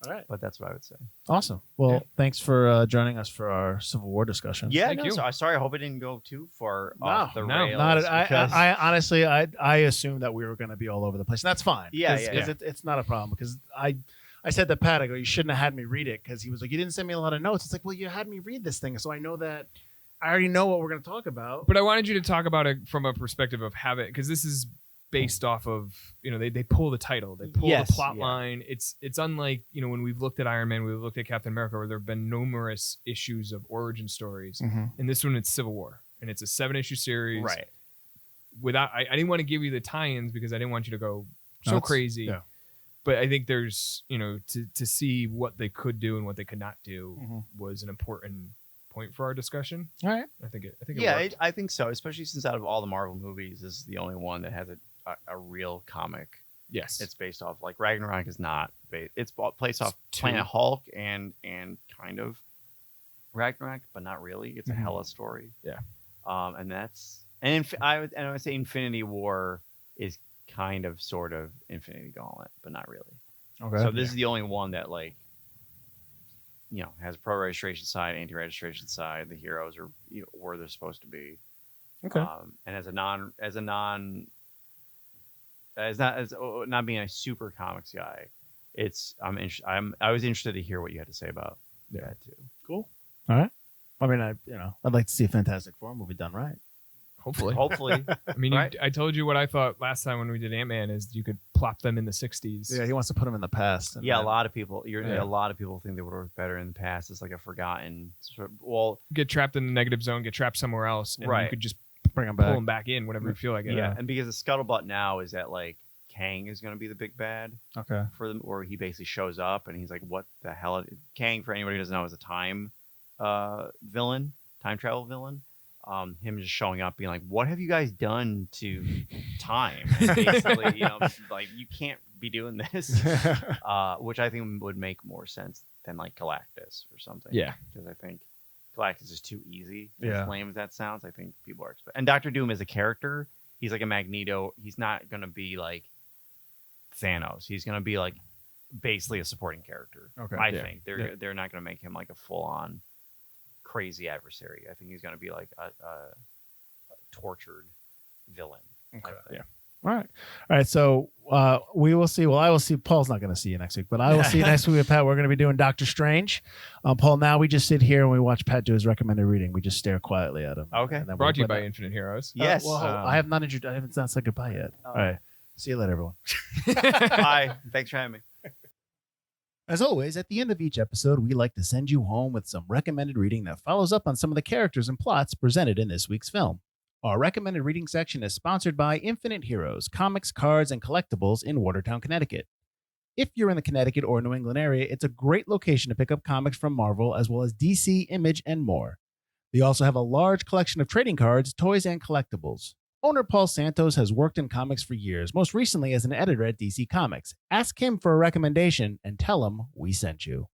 All right. But that's what I would say. Awesome. Well, Yeah. thanks for joining us for our Civil War discussion. Yeah. Thank you. Sorry. I hope it didn't go too far off the no, rails. Not. because- I honestly, I assumed that we were going to be all over the place. And that's fine. Yeah, Because it's not a problem. Because I said to Pat, I go, you shouldn't have had me read it, because he was like, you didn't send me a lot of notes. It's like, well, you had me read this thing, so I know that I already know what we're going to talk about. But I wanted you to talk about it from a perspective of because this is based off of, they pull the title, they pull Yes, the plot yeah. line. It's unlike, when we've looked at Iron Man, we've looked at Captain America, where there have been numerous issues of origin stories. In this one, it's Civil War, and it's a 7-issue series. Right. I didn't want to give you the tie-ins because I didn't want you to go so Nuts. crazy. Yeah. But I think there's, to see what they could do and what they could not do was an important point for our discussion. All right. I think it Yeah, worked. I think so. Especially since out of all the Marvel movies, this is the only one that has a real comic. Yes. It's based off, like, Ragnarok is not. It's based off two. Planet Hulk and kind of Ragnarok, but not really. It's a Hela story. Yeah. And that's I would say Infinity War is kind of sort of Infinity Gauntlet, but not really. Okay. So this is the only one that, like, has a pro registration side, anti registration side. The heroes are where they're supposed to be. Okay. And as not being a super comics guy, I was interested to hear what you had to say about that too. Cool. All right. I mean, I'd like to see a Fantastic Four movie done right. Hopefully. Hopefully. I mean, Right. I told you what I thought last time when we did Ant-Man is you could plop them in the 60s. Yeah, he wants to put him in the past. and Yeah, a then- lot of people. Yeah. A lot of people think they would work better in the past. It's like a forgotten. Well, Get trapped in the negative zone, get trapped somewhere else, and you Right. could just bring him pull back. them back in whenever you feel like it. yeah, and because the scuttlebutt now is that like Kang is going to be the big bad Okay. for them, or he basically shows up and he's like, "What the hell?" Kang, for anybody who doesn't know, is a time villain, time travel villain. Him just showing up, being like, "What have you guys done to time?" And basically, like you can't be doing this, which I think would make more sense than like Galactus or something. Yeah. because I think Galactus is too easy. Yeah. As lame as that sounds, I think people are and Doctor Doom is a character. He's like a Magneto. He's not gonna be like Thanos. He's gonna be like basically a supporting character. Okay. I Yeah. think they're not gonna make him like a full on crazy adversary. I think he's gonna be like a tortured villain. Okay. I think. Yeah. All right. So we will see. Well, I will see. Paul's not going to see you next week, but I will see you next week with Pat. We're going to be doing Doctor Strange. Paul, now we just sit here and we watch Pat do his recommended reading. We just stare quietly at him. Okay. And then Brought to you but- by Infinite Heroes. Yes. Well, I have not introduced. I haven't not said goodbye yet. Oh. All right. See you later, everyone. Hi. Thanks for having me. As always, at the end of each episode, we like to send you home with some recommended reading that follows up on some of the characters and plots presented in this week's film. Our recommended reading section is sponsored by Infinite Heroes, comics, cards, and collectibles in Watertown, Connecticut. If you're in the Connecticut or New England area, it's a great location to pick up comics from Marvel, as well as DC, Image, and more. They also have a large collection of trading cards, toys, and collectibles. Owner Paul Santos has worked in comics for years, most recently as an editor at DC Comics. Ask him for a recommendation and tell him we sent you.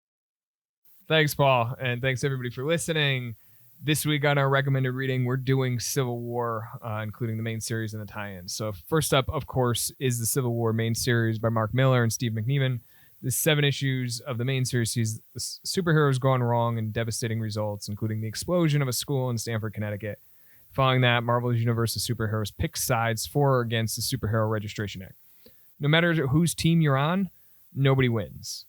Thanks, Paul. And thanks, everybody, for listening. This week on our recommended reading, we're doing Civil War, including the main series and the tie-ins. So first up, of course, is the Civil War main series by Mark Millar and Steve McNiven. The 7 issues of the main series sees the superheroes gone wrong and devastating results, including the explosion of a school in Stamford, Connecticut. Following that, Marvel's universe of superheroes picks sides for or against the Superhero Registration Act. No matter whose team you're on, nobody wins.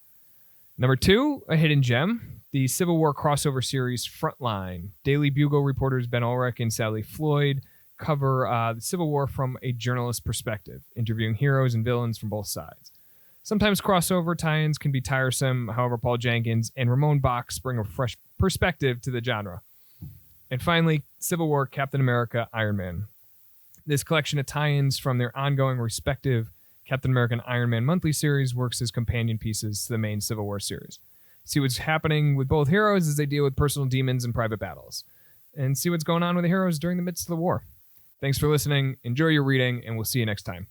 Number 2, a hidden gem. The Civil War crossover series Frontline. Daily Bugle reporters Ben Ulrich and Sally Floyd cover the Civil War from a journalist perspective, interviewing heroes and villains from both sides. Sometimes crossover tie-ins can be tiresome, however, Paul Jenkins and Ramon Box bring a fresh perspective to the genre. And finally, Civil War Captain America Iron Man. This collection of tie-ins from their ongoing respective Captain America and Iron Man monthly series works as companion pieces to the main Civil War series. See what's happening with both heroes as they deal with personal demons and private battles. And see what's going on with the heroes during the midst of the war. Thanks for listening. Enjoy your reading, and we'll see you next time.